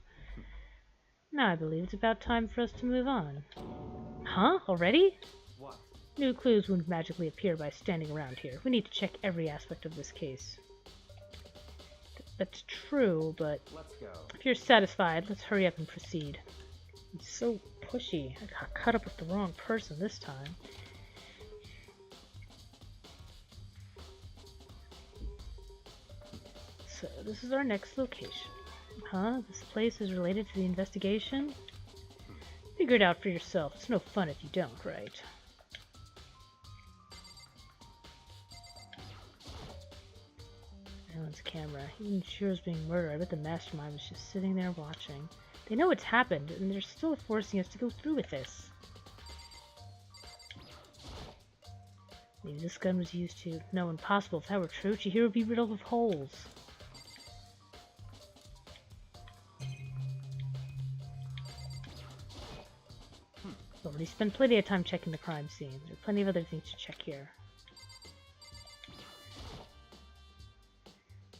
Now I believe it's about time for us to move on. Huh? Already? What? New clues wouldn't magically appear by standing around here. We need to check every aspect of this case. That's true, but Let's go. if you're satisfied, let's hurry up and proceed. He's so pushy. I got caught up with the wrong person this time. So, this is our next location. Huh? This place is related to the investigation? Figure it out for yourself. It's no fun if you don't, right? Alan's camera. Even Shiro's being murdered. I bet the mastermind was just sitting there watching. They know it's happened, and they're still forcing us to go through with this. Maybe this gun was used to... No, impossible. If that were true, Chihiro would be riddled with holes. Already spent plenty of time checking the crime scene. There are plenty of other things to check here.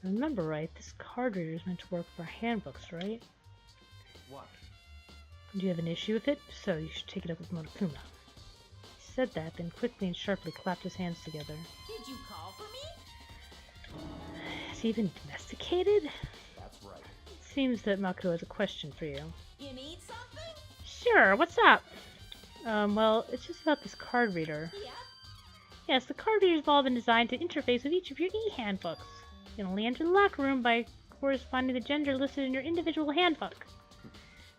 I remember right, this card reader is meant to work for handbooks, right? What? Do you have an issue with it? If so, you should take it up with Monokuma. He said that, then quickly and sharply clapped his hands together. did you call for me? Has he been domesticated? That's right. It seems that Makoto has a question for you. You need something? Sure, what's up? Well, it's just about this card reader. Yeah. Yes, the card readers have all been designed to interface with each of your e-handbooks. You can only enter the locker room by corresponding to the gender listed in your individual handbook.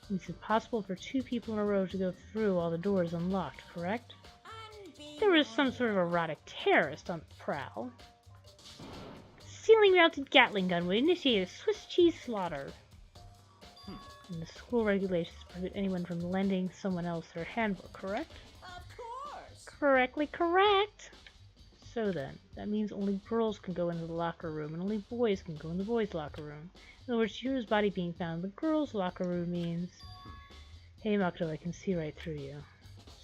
It's impossible for two people in a row to go through all the doors unlocked, correct? There was some sort of erotic terrorist on the prowl. Ceiling-mounted Gatling gun would initiate a Swiss cheese slaughter. And the school regulations prohibit anyone from lending someone else their handbook, correct? Of course. Correctly correct! So then, that means only girls can go into the locker room, and only boys can go in the boys' locker room. In other words, Chihiro's body being found in the girls' locker room means... Hey Makoto, I can see right through you.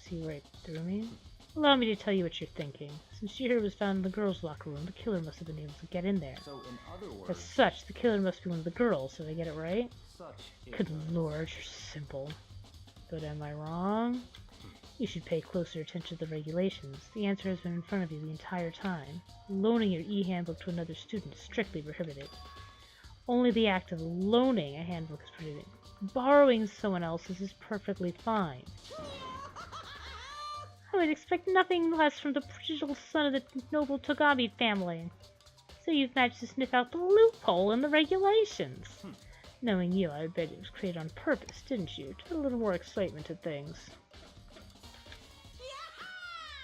See right through me? Allow me to tell you what you're thinking. Since Chihiro was found in the girls' locker room, the killer must have been able to get in there. So, in other As words, such, the killer must be one of the girls, did I get it right? such is Good lord, you're simple. But am I wrong? You should pay closer attention to the regulations. The answer has been in front of you the entire time. Loaning your e-handbook to another student is strictly prohibited. Only the act of loaning a handbook is prohibited. Borrowing someone else's is perfectly fine. I would expect nothing less from the prodigal son of the noble Togami family. So you've managed to sniff out the loophole in the regulations. Knowing you, I bet it was created on purpose, didn't you? To put a little more excitement to things.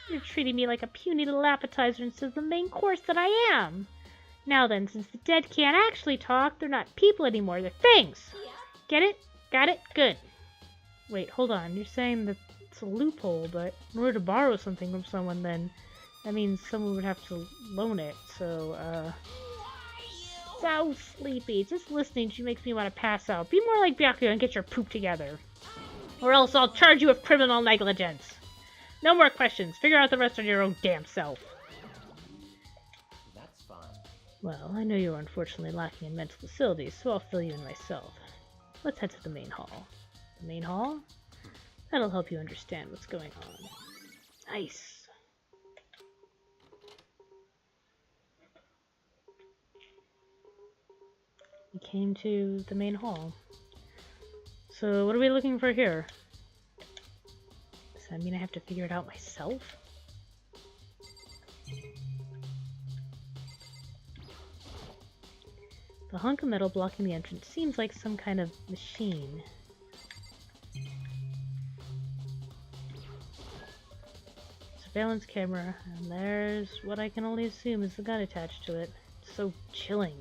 You're treating me like a puny little appetizer instead of the main course that I am. Now then, since the dead can't actually talk, they're not people anymore, they're things. Get it? Got it? Good. Wait, hold on. You're saying that it's a loophole, but in order to borrow something from someone, then that means someone would have to loan it. So, so sleepy. Just listening to you makes me want to pass out. Be more like Byakuya and get your poop together. Or else I'll charge you with criminal negligence. No more questions. Figure out the rest on your own damn self. That's fine. Well, I know you are unfortunately lacking in mental facilities, so I'll fill you in myself. Let's head to the main hall. The main hall? That'll help you understand what's going on. Nice. We came to the main hall. So what are we looking for here? Does that mean I have to figure it out myself? The hunk of metal blocking the entrance seems like some kind of machine. Surveillance camera, and there's what I can only assume is the gun attached to it. It's so chilling.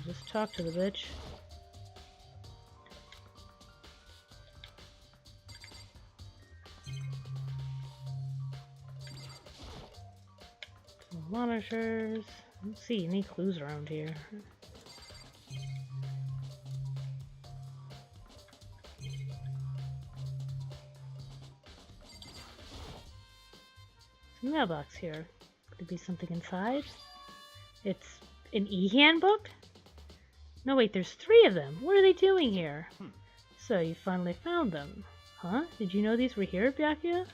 Just talk to the bitch. Some monitors. Let's see, any clues around here? Some mailbox here. Could there be something inside? It's an e-handbook? No, wait, there's 3 of them. What are they doing here? So, you finally found them. Huh? Did you know these were here, Byakuya?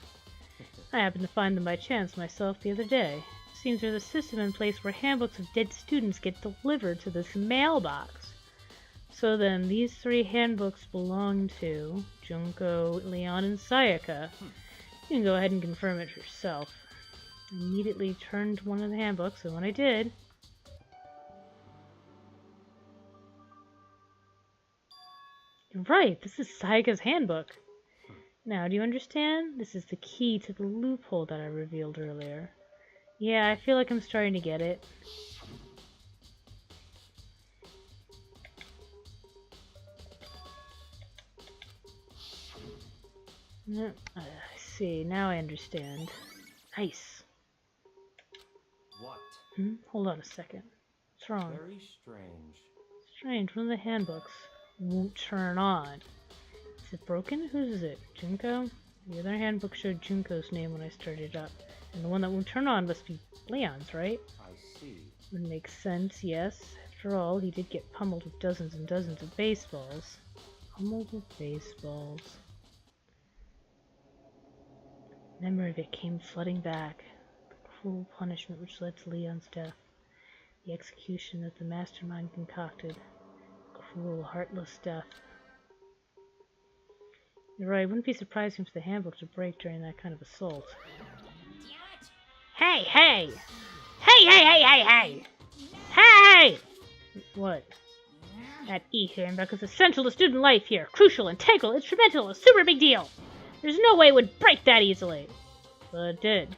I happened to find them by chance myself the other day. Seems there's a system in place where handbooks of dead students get delivered to this mailbox. So then, these 3 handbooks belong to Junko, Leon, and Sayaka. You can go ahead and confirm it yourself. I immediately turned to one of the handbooks, and when I did... You're right, this is Sayaka's handbook. Now, do you understand? This is the key to the loophole that I revealed earlier. Yeah, I feel like I'm starting to get it. I see, now I understand. Nice. What? Hold on a second. What's wrong? Very strange. Strange, one of the handbooks won't turn on. Is it broken? Whose is it? Junko? The other handbook showed Junko's name when I started it up. And the one that won't turn on must be Leon's, right? I see. Would make sense, yes. After all, he did get pummeled with dozens and dozens of baseballs. Pummeled with baseballs. Memory of it came flooding back. The cruel punishment which led to Leon's death. The execution that the mastermind concocted. Cruel, heartless death. You're right, it wouldn't be surprising for the handbook to break during that kind of assault. Hey, hey! Hey, hey, hey, hey, hey! Hey! What? That e-handbook is essential to student life here. Crucial, integral, instrumental, a super big deal. There's no way it would break that easily. But it did.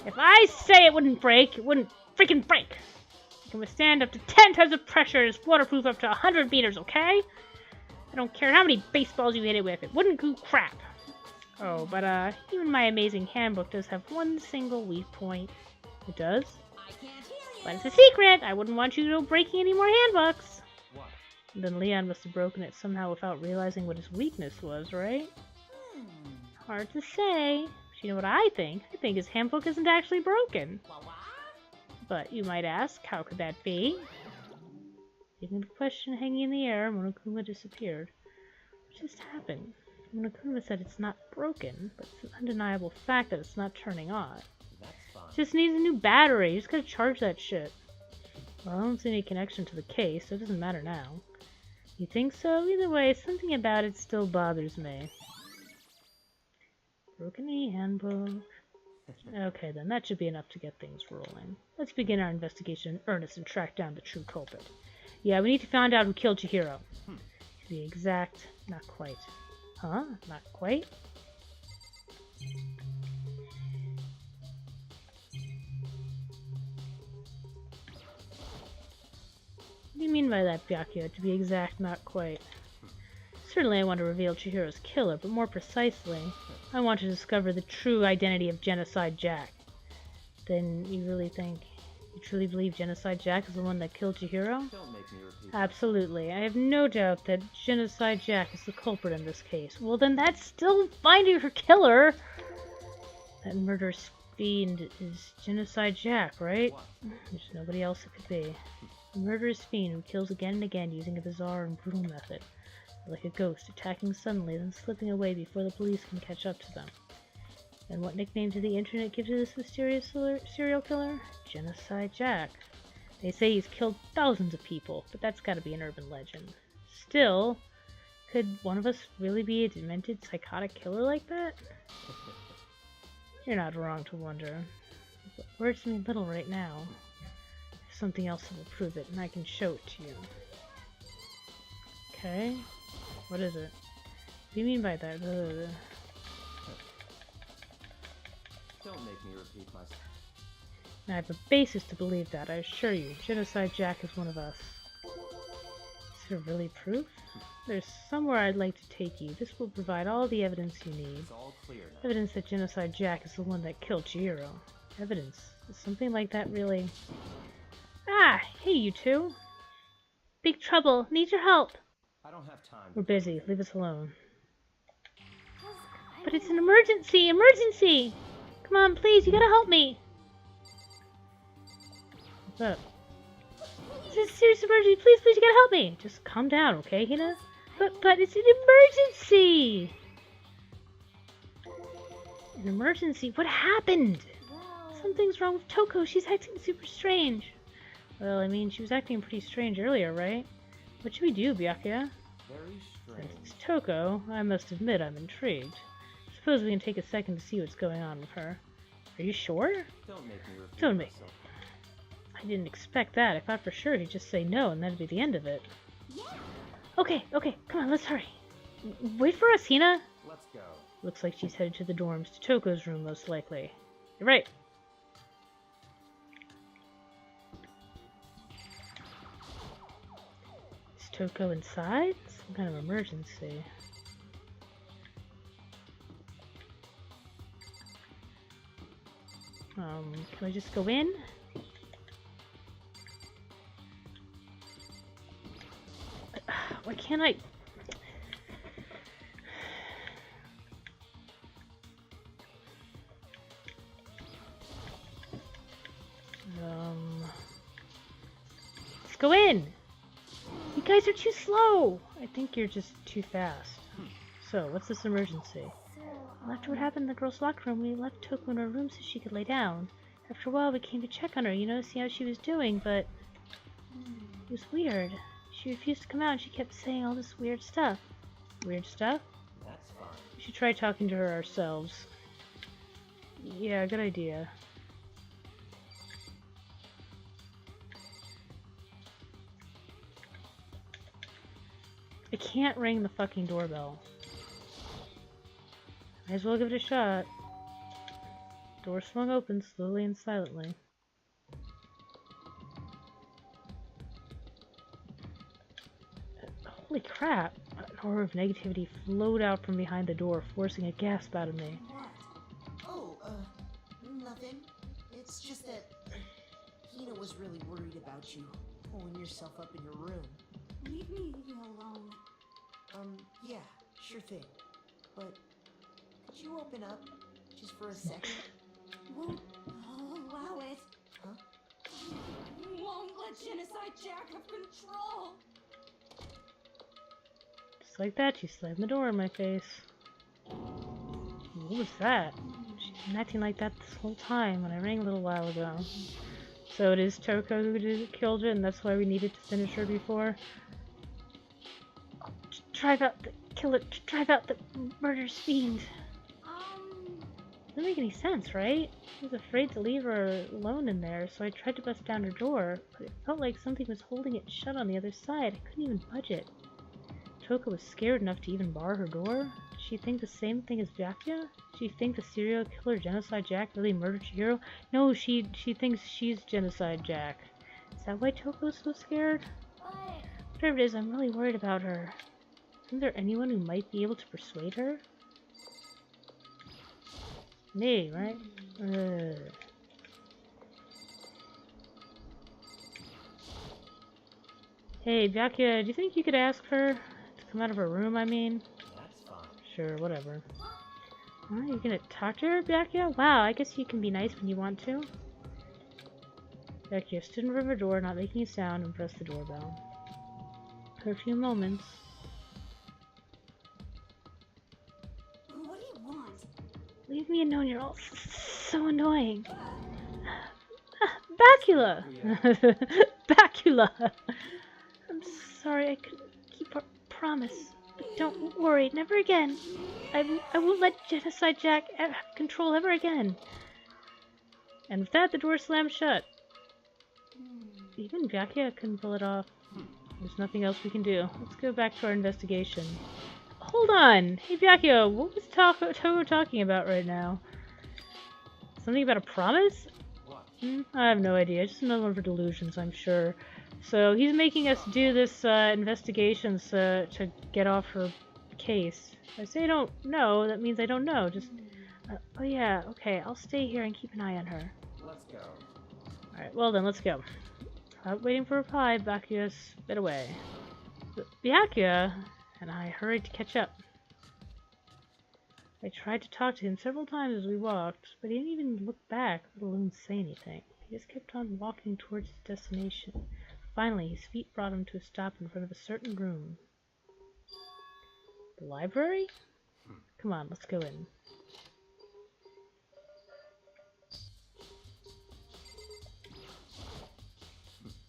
If I say it wouldn't break, it wouldn't freaking break. It can withstand up to 10 times the pressure and is waterproof up to 100 meters, okay? I don't care how many baseballs you hit it with, it wouldn't do crap. Oh, but even my amazing handbook does have one single weak point. It does? I can't hear you. But it's a secret! I wouldn't want you to go breaking any more handbooks. What? And then Leon must have broken it somehow without realizing what his weakness was, right? Hard to say. But you know what I think? I think his handbook isn't actually broken. What? But you might ask, how could that be? Leaving the question hanging in the air, Monokuma disappeared. What just happened? Monokuma said it's not broken, but it's an undeniable fact that it's not turning on. That's fine. It just needs a new battery. You just gotta charge that shit. Well, I don't see any connection to the case, so it doesn't matter now. You think so? Either way, something about it still bothers me. Broken e-handbook. Okay then, that should be enough to get things rolling. Let's begin our investigation in earnest and track down the true culprit. Yeah, we need to find out who killed Chihiro. To be exact, not quite. Huh? Not quite? What do you mean by that, Byakuya? To be exact, not quite. Certainly I want to reveal Chihiro's killer, but more precisely, I want to discover the true identity of Genocide Jack. Then you truly believe Genocide Jack is the one that killed Chihiro? Don't make me repeat. Absolutely. I have no doubt that Genocide Jack is the culprit in this case. Well, then that's still finding her killer! That murderous fiend is Genocide Jack, right? What? There's nobody else it could be. A murderous fiend who kills again and again using a bizarre and brutal method. Like a ghost, attacking suddenly, then slipping away before the police can catch up to them. And what nickname did the internet give to this mysterious serial killer? Genocide Jack. They say he's killed thousands of people, but that's gotta be an urban legend. Still, could one of us really be a demented psychotic killer like that? You're not wrong to wonder. But words mean little right now. There's something else that will prove it, and I can show it to you. Okay. What is it? What do you mean by that? Ugh. Don't make me repeat myself. I have a basis to believe that, I assure you. Genocide Jack is one of us. Is there really proof? There's somewhere I'd like to take you. This will provide all the evidence you need. It's all clear now. Evidence that Genocide Jack is the one that killed Chihiro. Evidence. Is something like that really... Ah! Hey, you two! Big trouble. Need your help. I don't have time. We're busy. Leave us alone. But it's an emergency! Emergency! Come on, please. You gotta help me. What's up? This is a serious emergency. Please, you gotta help me. Just calm down, okay, Hina? But it's an emergency! An emergency? What happened? Something's wrong with Toko. She's acting super strange. Well, I mean, she was acting pretty strange earlier, right? What should we do, Byakuya? Very strange. Since it's Toko, I must admit I'm intrigued. Suppose we can take a second to see what's going on with her. Are you sure? Don't make me repeat Don't make- myself. I didn't expect that. I thought for sure he'd just say no and that'd be the end of it. Okay, come on, let's hurry. Wait for us, Hina. Let's go. Looks like she's headed to the dorms, to Toko's room most likely. You're right. Is Toko inside? Some kind of emergency. Can I just go in? Why can't I? Let's go in! You guys are too slow! I think you're just too fast. So, what's this emergency? Well, after what happened in the girls' locker room, we left Toko in her room so she could lay down. After a while, we came to check on her, see how she was doing, but it was weird. She refused to come out and she kept saying all this weird stuff. Weird stuff? That's fine. We should try talking to her ourselves. Yeah, good idea. I can't ring the fucking doorbell. Might as well give it a shot. Door swung open slowly and silently. Holy crap! An aura of negativity flowed out from behind the door, forcing a gasp out of me. What? Oh, nothing. It's just that Hina was really worried about you pulling yourself up in your room. Leave me alone. Yeah, sure thing. But could you open up just for a second? Won't allow it. Huh? Won't let Genocide Jack have control. Just like that, she slammed the door in my face. What was that? She's been acting like that this whole time when I rang a little while ago. So it is Toko who killed her, and that's why we needed to finish her before. Drive out the killer. Drive out the murderous fiend. Doesn't make any sense, right? I was afraid to leave her alone in there, so I tried to bust down her door, but it felt like something was holding it shut on the other side. I couldn't even budge it. Toko was scared enough to even bar her door? Did she think the same thing as Byakuya? Did she think the serial killer Genocide Jack really murdered Chihiro? No, she thinks she's Genocide Jack. Is that why Toko's so scared? Whatever it is, I'm really worried about her. Isn't there anyone who might be able to persuade her? Me, right? Hey, Byakuya, do you think you could ask her to come out of her room, I mean? That's fine. Sure, whatever. Oh, you gonna talk to her, Byakuya? Wow, I guess you can be nice when you want to. Byakuya stood in front of her door, not making a sound, and pressed the doorbell. For a few moments... What do you want? Leave me alone, you're all so annoying. Bacula! Bacula! I'm sorry I couldn't keep our promise. But don't worry, never again. I won't let Genocide Jack have control ever again. And with that, the door slammed shut. Even Byakuya couldn't pull it off. There's nothing else we can do. Let's go back to our investigation. Hold on! Hey Byakuya, what was Toko talking about right now? Something about a promise? What? I have no idea. Just another one for delusions, I'm sure. So he's making us do this investigation to get off her case. If I say I don't know, that means I don't know. Just, oh yeah, okay, I'll stay here and keep an eye on her. Let's go. Alright, well then, let's go. Without waiting for a reply, Byakuya sped away. Byakuya and I hurried to catch up. I tried to talk to him several times as we walked, but he didn't even look back, let alone say anything. He just kept on walking towards his destination. Finally, his feet brought him to a stop in front of a certain room. The library? Come on, let's go in.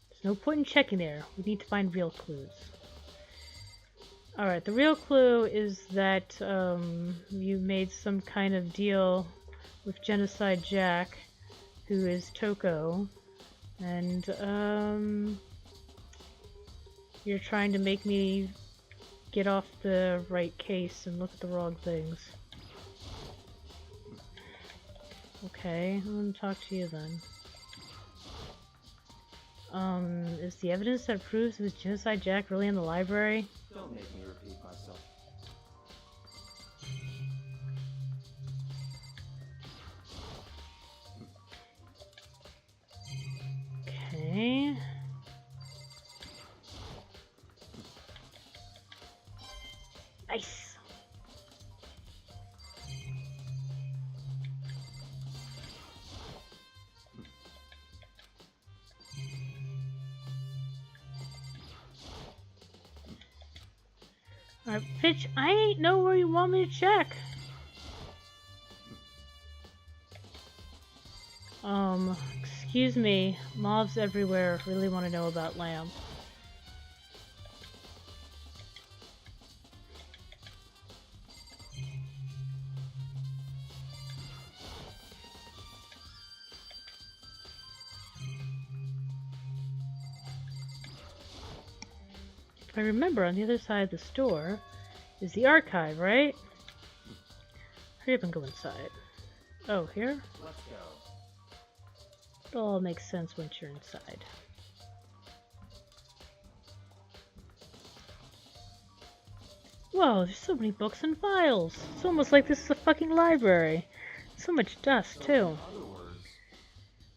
There's no point in checking there. We need to find real clues. Alright, the real clue is that you made some kind of deal with Genocide Jack, who is Toko, and you're trying to make me get off the right case and look at the wrong things. Okay, I'm gonna talk to you then. Is the evidence that proves it was Genocide Jack really in the library? Don't make me repeat myself. Okay. Nice. Alright, bitch, I ain't know where you want me to check. Excuse me. Mobs everywhere really want to know about Lamp. If I remember, on the other side of the store is the archive, right? Hurry up and go inside. Oh, here? Let's go. It all makes sense once you're inside. Whoa, there's so many books and files. It's almost like this is a fucking library. So much dust, too. In other words,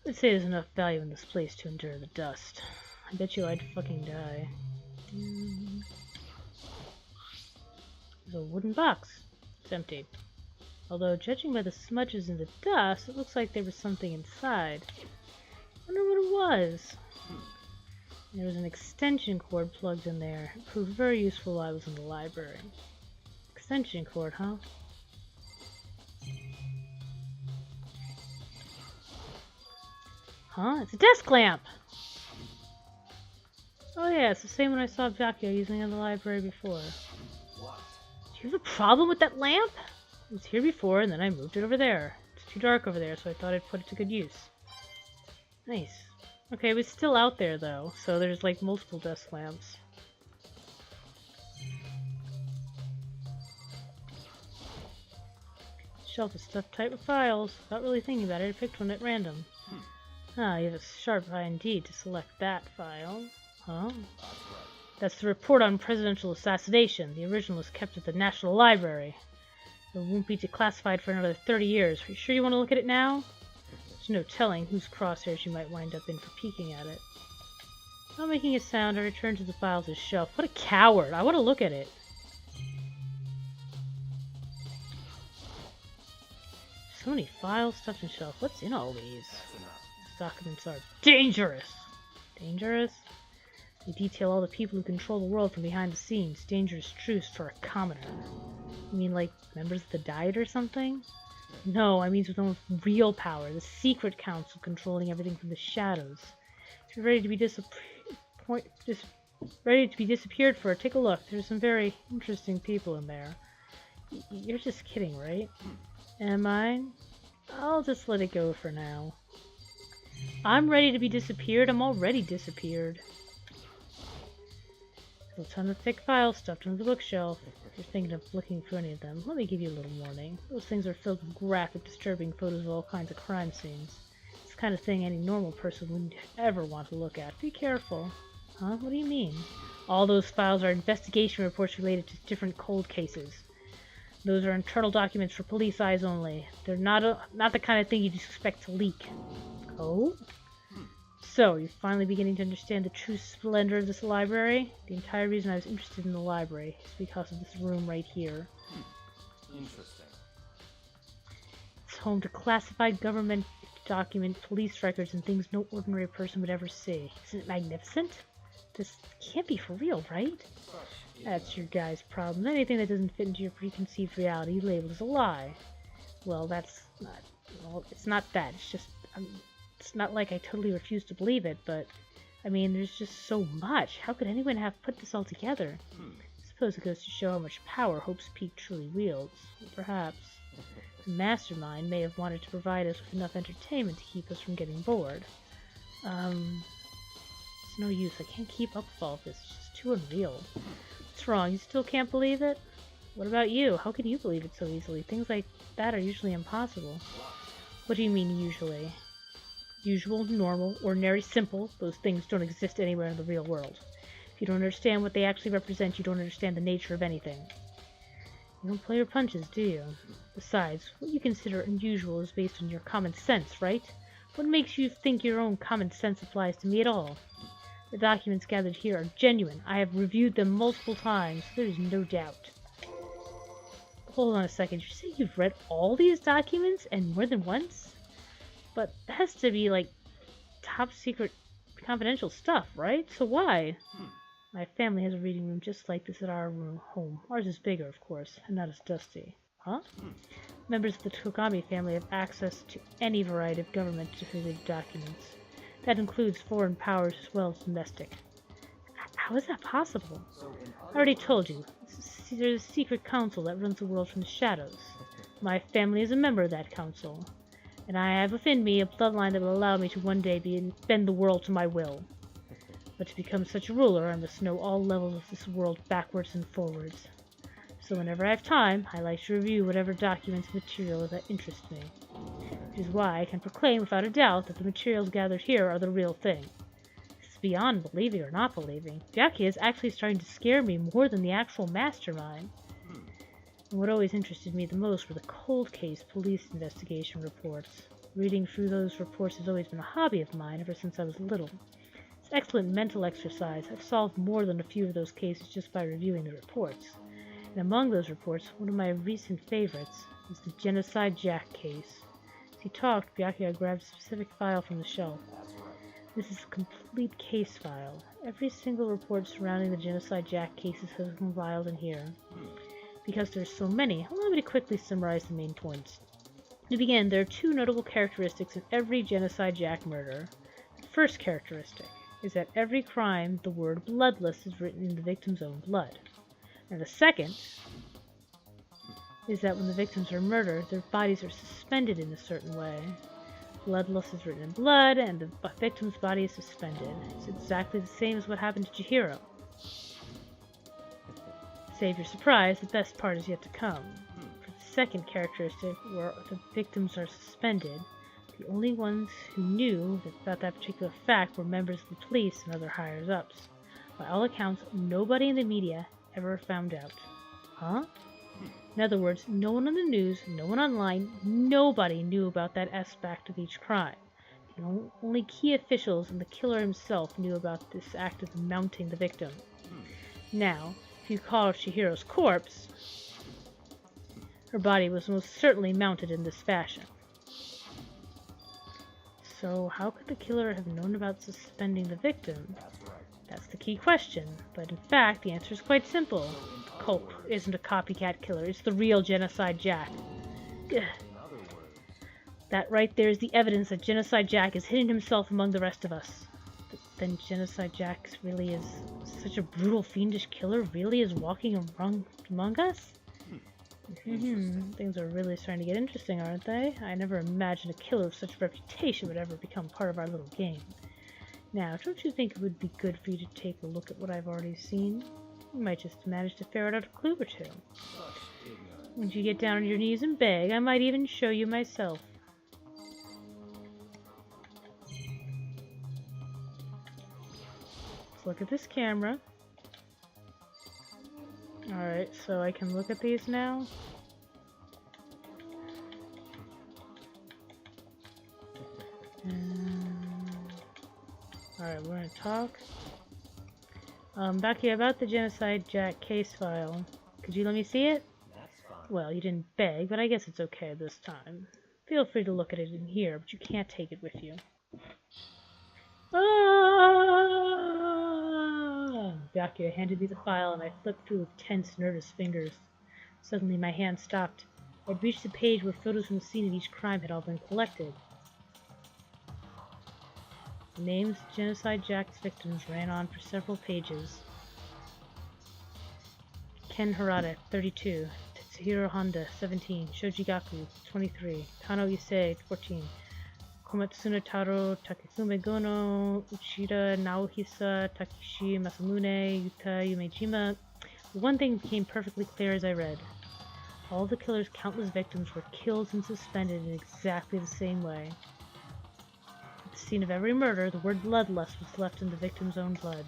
I'd say there's enough value in this place to endure the dust. I bet you I'd fucking die. There's a wooden box. It's empty. Although, judging by the smudges in the dust, it looks like there was something inside. I wonder what it was. There was an extension cord plugged in there. It proved very useful while I was in the library. Extension cord, huh? Huh? It's a desk lamp! Oh yeah, it's the same one I saw Byakuya using in the library before. what? Do you have a problem with that lamp? It was here before, and then I moved it over there. It's too dark over there, so I thought I'd put it to good use. Nice. Okay, it was still out there though, so there's like multiple desk lamps. Shelf is stuffed tight with files. Without really thinking about it, I picked one at random. Ah, you have a sharp eye indeed to select that file. Huh? That's the report on presidential assassination. The original is kept at the National Library. It won't be declassified for another 30 years. Are you sure you want to look at it now? There's no telling whose crosshairs you might wind up in for peeking at it. Not making a sound, I return to the files' shelf. What a coward! I want to look at it. So many files stuffed in shelf. What's in all these? These documents are dangerous! Dangerous? They detail all the people who control the world from behind the scenes. Dangerous truths for a commoner. You mean like members of the Diet or something? No, I mean with no real power. The secret council controlling everything from the shadows. If you're ready to be disappeared for it, take a look. There's some very interesting people in there. You're just kidding, right? Am I? I'll just let it go for now. I'm ready to be disappeared. I'm already disappeared. A ton of thick files stuffed under the bookshelf. If you're thinking of looking through any of them, let me give you a little warning. Those things are filled with graphic, disturbing photos of all kinds of crime scenes. It's the kind of thing any normal person wouldn't ever want to look at. Be careful. Huh? What do you mean? All those files are investigation reports related to different cold cases. Those are internal documents for police eyes only. They're not the kind of thing you'd expect to leak. Oh? So, you're finally beginning to understand the true splendor of this library? The entire reason I was interested in the library is because of this room right here. Interesting. It's home to classified government document, police records, and things no ordinary person would ever see. Isn't it magnificent? This can't be for real, right? That's your guy's problem. Anything that doesn't fit into your preconceived reality you label as a lie. Well, that's not... Well, it's not that. It's just... it's not like I totally refuse to believe it, but... I mean, there's just so much. How could anyone have put this all together? I suppose it goes to show how much power Hope's Peak truly wields. Perhaps. The mastermind may have wanted to provide us with enough entertainment to keep us from getting bored. It's no use. I can't keep up with all of this. It's just too unreal. What's wrong? You still can't believe it? What about you? How can you believe it so easily? Things like that are usually impossible. What do you mean, usually? Usual, normal, ordinary, simple. Those things don't exist anywhere in the real world. If you don't understand what they actually represent, you don't understand the nature of anything. You don't play your punches, do you? Besides, what you consider unusual is based on your common sense, right? What makes you think your own common sense applies to me at all? The documents gathered here are genuine. I have reviewed them multiple times. There is no doubt. Hold on a second. You say you've read all these documents and more than once? But that has to be, like, top secret confidential stuff, right? So why? My family has a reading room just like this at our home. Ours is bigger, of course, and not as dusty. Huh? Members of the Togami family have access to any variety of government-related documents. That includes foreign powers as well as domestic. How is that possible? I already told you. There's a secret council that runs the world from the shadows. My family is a member of that council. And I have within me a bloodline that will allow me to one day bend the world to my will. But to become such a ruler, I must know all levels of this world backwards and forwards. So whenever I have time, I like to review whatever documents and material that interest me. Which is why I can proclaim without a doubt that the materials gathered here are the real thing. This is beyond believing or not believing. Byakuya is actually starting to scare me more than the actual mastermind. And what always interested me the most were the cold case police investigation reports. Reading through those reports has always been a hobby of mine ever since I was little. It's excellent mental exercise. I've solved more than a few of those cases just by reviewing the reports. And among those reports, one of my recent favorites is the Genocide Jack case. As he talked, Byakuya grabbed a specific file from the shelf. This is a complete case file. Every single report surrounding the Genocide Jack cases has been compiled in here. Because there's so many, allow me to quickly summarize the main points. To begin, there are two notable characteristics of every Genocide Jack murder. The first characteristic is that every crime, the word bloodless is written in the victim's own blood. And the second is that when the victims are murdered, their bodies are suspended in a certain way. Bloodlust is written in blood, and the victim's body is suspended. It's exactly the same as what happened to Chihiro. Save your surprise, the best part is yet to come. For the second characteristic, where the victims are suspended, the only ones who knew about that particular fact were members of the police and other higher-ups. By all accounts, nobody in the media ever found out. Huh? In other words, no one on the news, no one online, nobody knew about that aspect of each crime. Only key officials and the killer himself knew about this act of mounting the victim. Now, if you call Chihiro's corpse, her body was most certainly mounted in this fashion. So how could the killer have known about suspending the victim? That's the key question, but in fact the answer is quite simple. The culprit isn't a copycat killer, it's the real Genocide Jack. Ugh. That right there is the evidence that Genocide Jack is hidden himself among the rest of us. But then Genocide Jack really is such a brutal, fiendish killer, really is walking among us? Things are really starting to get interesting, aren't they? I never imagined a killer of such reputation would ever become part of our little game. Now, don't you think it would be good for you to take a look at what I've already seen? You might just manage to ferret out a clue or two. Once you get down on your knees and beg, I might even show you myself. Let's look at this camera. Alright, so I can look at these now. Alright, we're gonna talk. Back here about the Genocide Jack case file. Could you let me see it? That's fine. Well, you didn't beg, but I guess it's okay this time. Feel free to look at it in here, but you can't take it with you. Byakuya handed me the file, and I flipped through with tense, nervous fingers. Suddenly, my hand stopped. I'd reached the page where photos from the scene of each crime had all been collected. The names of Genocide Jack's victims ran on for several pages. Ken Harada, 32. Tetsuhiro Honda, 17. Shoji Gaku, 23. Kano Issei, 14. Komatsuna Taro, Takesume Gono, Uchida Naohisa, Takeshi Masamune, Yuta Yumejima. One thing became perfectly clear as I read. All the killer's countless victims were killed and suspended in exactly the same way. At the scene of every murder, the word bloodlust was left in the victim's own blood.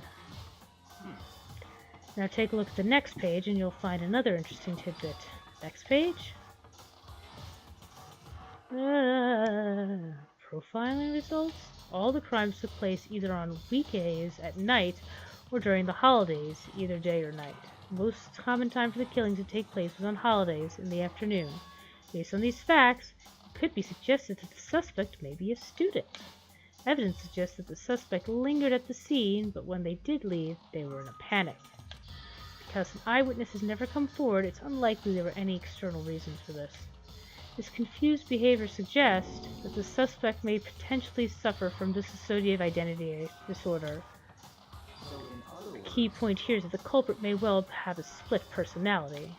Now take a look at the next page and you'll find another interesting tidbit. Next page? Profiling results? All the crimes took place either on weekdays at night or during the holidays, either day or night. The most common time for the killings to take place was on holidays in the afternoon. Based on these facts, it could be suggested that the suspect may be a student. Evidence suggests that the suspect lingered at the scene, but when they did leave, they were in a panic. Because an eyewitness has never come forward, it's unlikely there were any external reasons for this. This confused behavior suggests that the suspect may potentially suffer from dissociative identity disorder. The key point here is that the culprit may well have a split personality.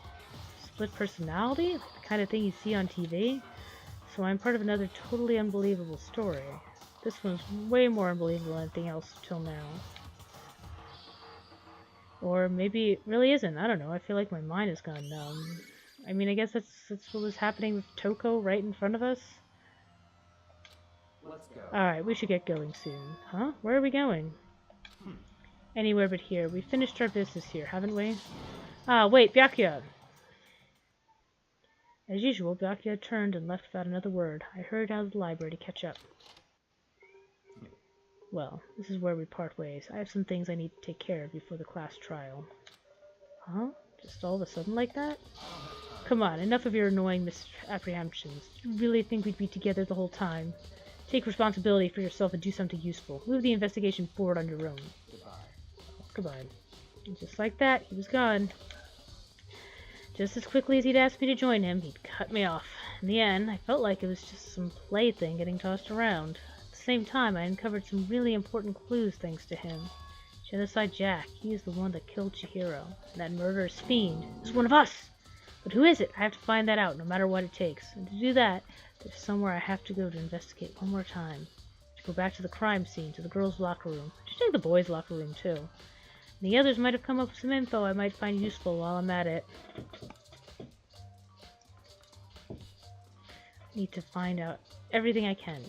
Split personality? Like the kind of thing you see on TV? So I'm part of another totally unbelievable story. This one's way more unbelievable than anything else till now. Or maybe it really isn't. I don't know. I feel like my mind has gone numb. I mean, I guess that's what was happening with Toko right in front of us. Let's go. Alright, we should get going soon. Huh? Where are we going? Anywhere but here. We finished our business here, haven't we? Ah, wait, Byakuya! As usual, Byakuya turned and left without another word. I hurried out of the library to catch up. Well, this is where we part ways. I have some things I need to take care of before the class trial. Huh? Just all of a sudden like that? Come on, enough of your annoying misapprehensions. Do you really think we'd be together the whole time? Take responsibility for yourself and do something useful. Move the investigation forward on your own. Goodbye. And just like that, he was gone. Just as quickly as he'd asked me to join him, he'd cut me off. In the end, I felt like it was just some plaything getting tossed around. At the same time, I uncovered some really important clues thanks to him. Genocide Jack, he is the one that killed Chihiro. And that murderous fiend is one of us! But who is it? I have to find that out, no matter what it takes. And to do that, there's somewhere I have to go to investigate one more time. To go back to the crime scene, to the girls' locker room. I should take the boys' locker room, too. And the others might have come up with some info I might find useful while I'm at it. Need to find out everything I can.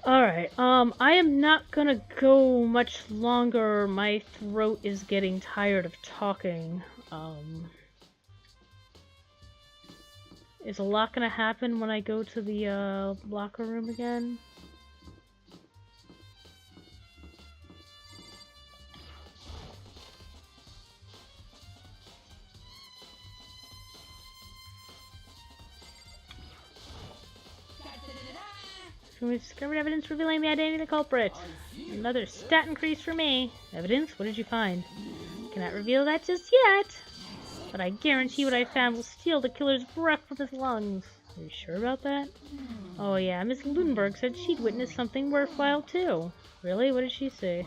Alright, I am not gonna go much longer. My throat is getting tired of talking. Is a lot gonna happen when I go to the, locker room again? We discovered evidence revealing the identity of the culprit. Another stat increase for me. Evidence? What did you find? Cannot reveal that just yet. But I guarantee what I found will steal the killer's breath from his lungs. Are you sure about that? Oh yeah, Miss Lunenburg said she'd witnessed something worthwhile too. Really? What did she say?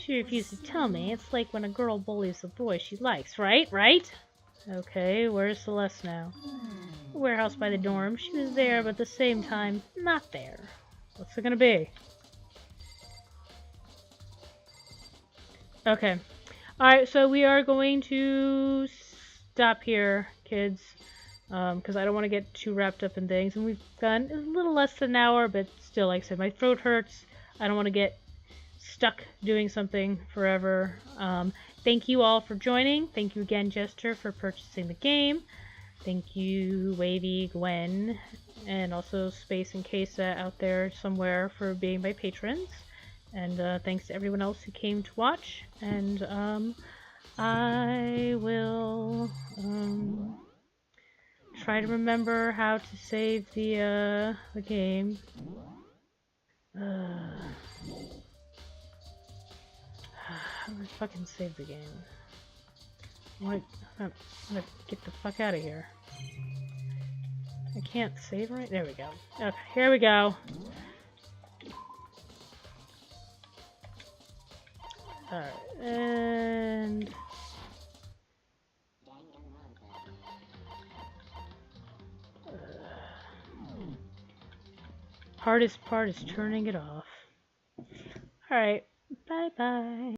She refused to tell me. It's like when a girl bullies a boy she likes, right? Right? Okay, where's Celeste now? The warehouse by the dorm. She was there, but at the same time, not there. What's it gonna be? Okay. Alright, so we are going to stop here, kids. Because I don't want to get too wrapped up in things. And we've gone a little less than an hour, but still, like I said, my throat hurts. I don't want to get stuck doing something forever. Thank you all for joining. Thank you again, Jester, for purchasing the game. Thank you, Wavy, Gwen, and also Space and Kesa out there somewhere for being my patrons. And thanks to everyone else who came to watch. And I will try to remember how to save the game. How do I fucking save the game? I'm gonna get the fuck out of here. I can't save right? There we go. Okay, here we go. Alright, and... hardest part is turning it off. Alright, bye-bye.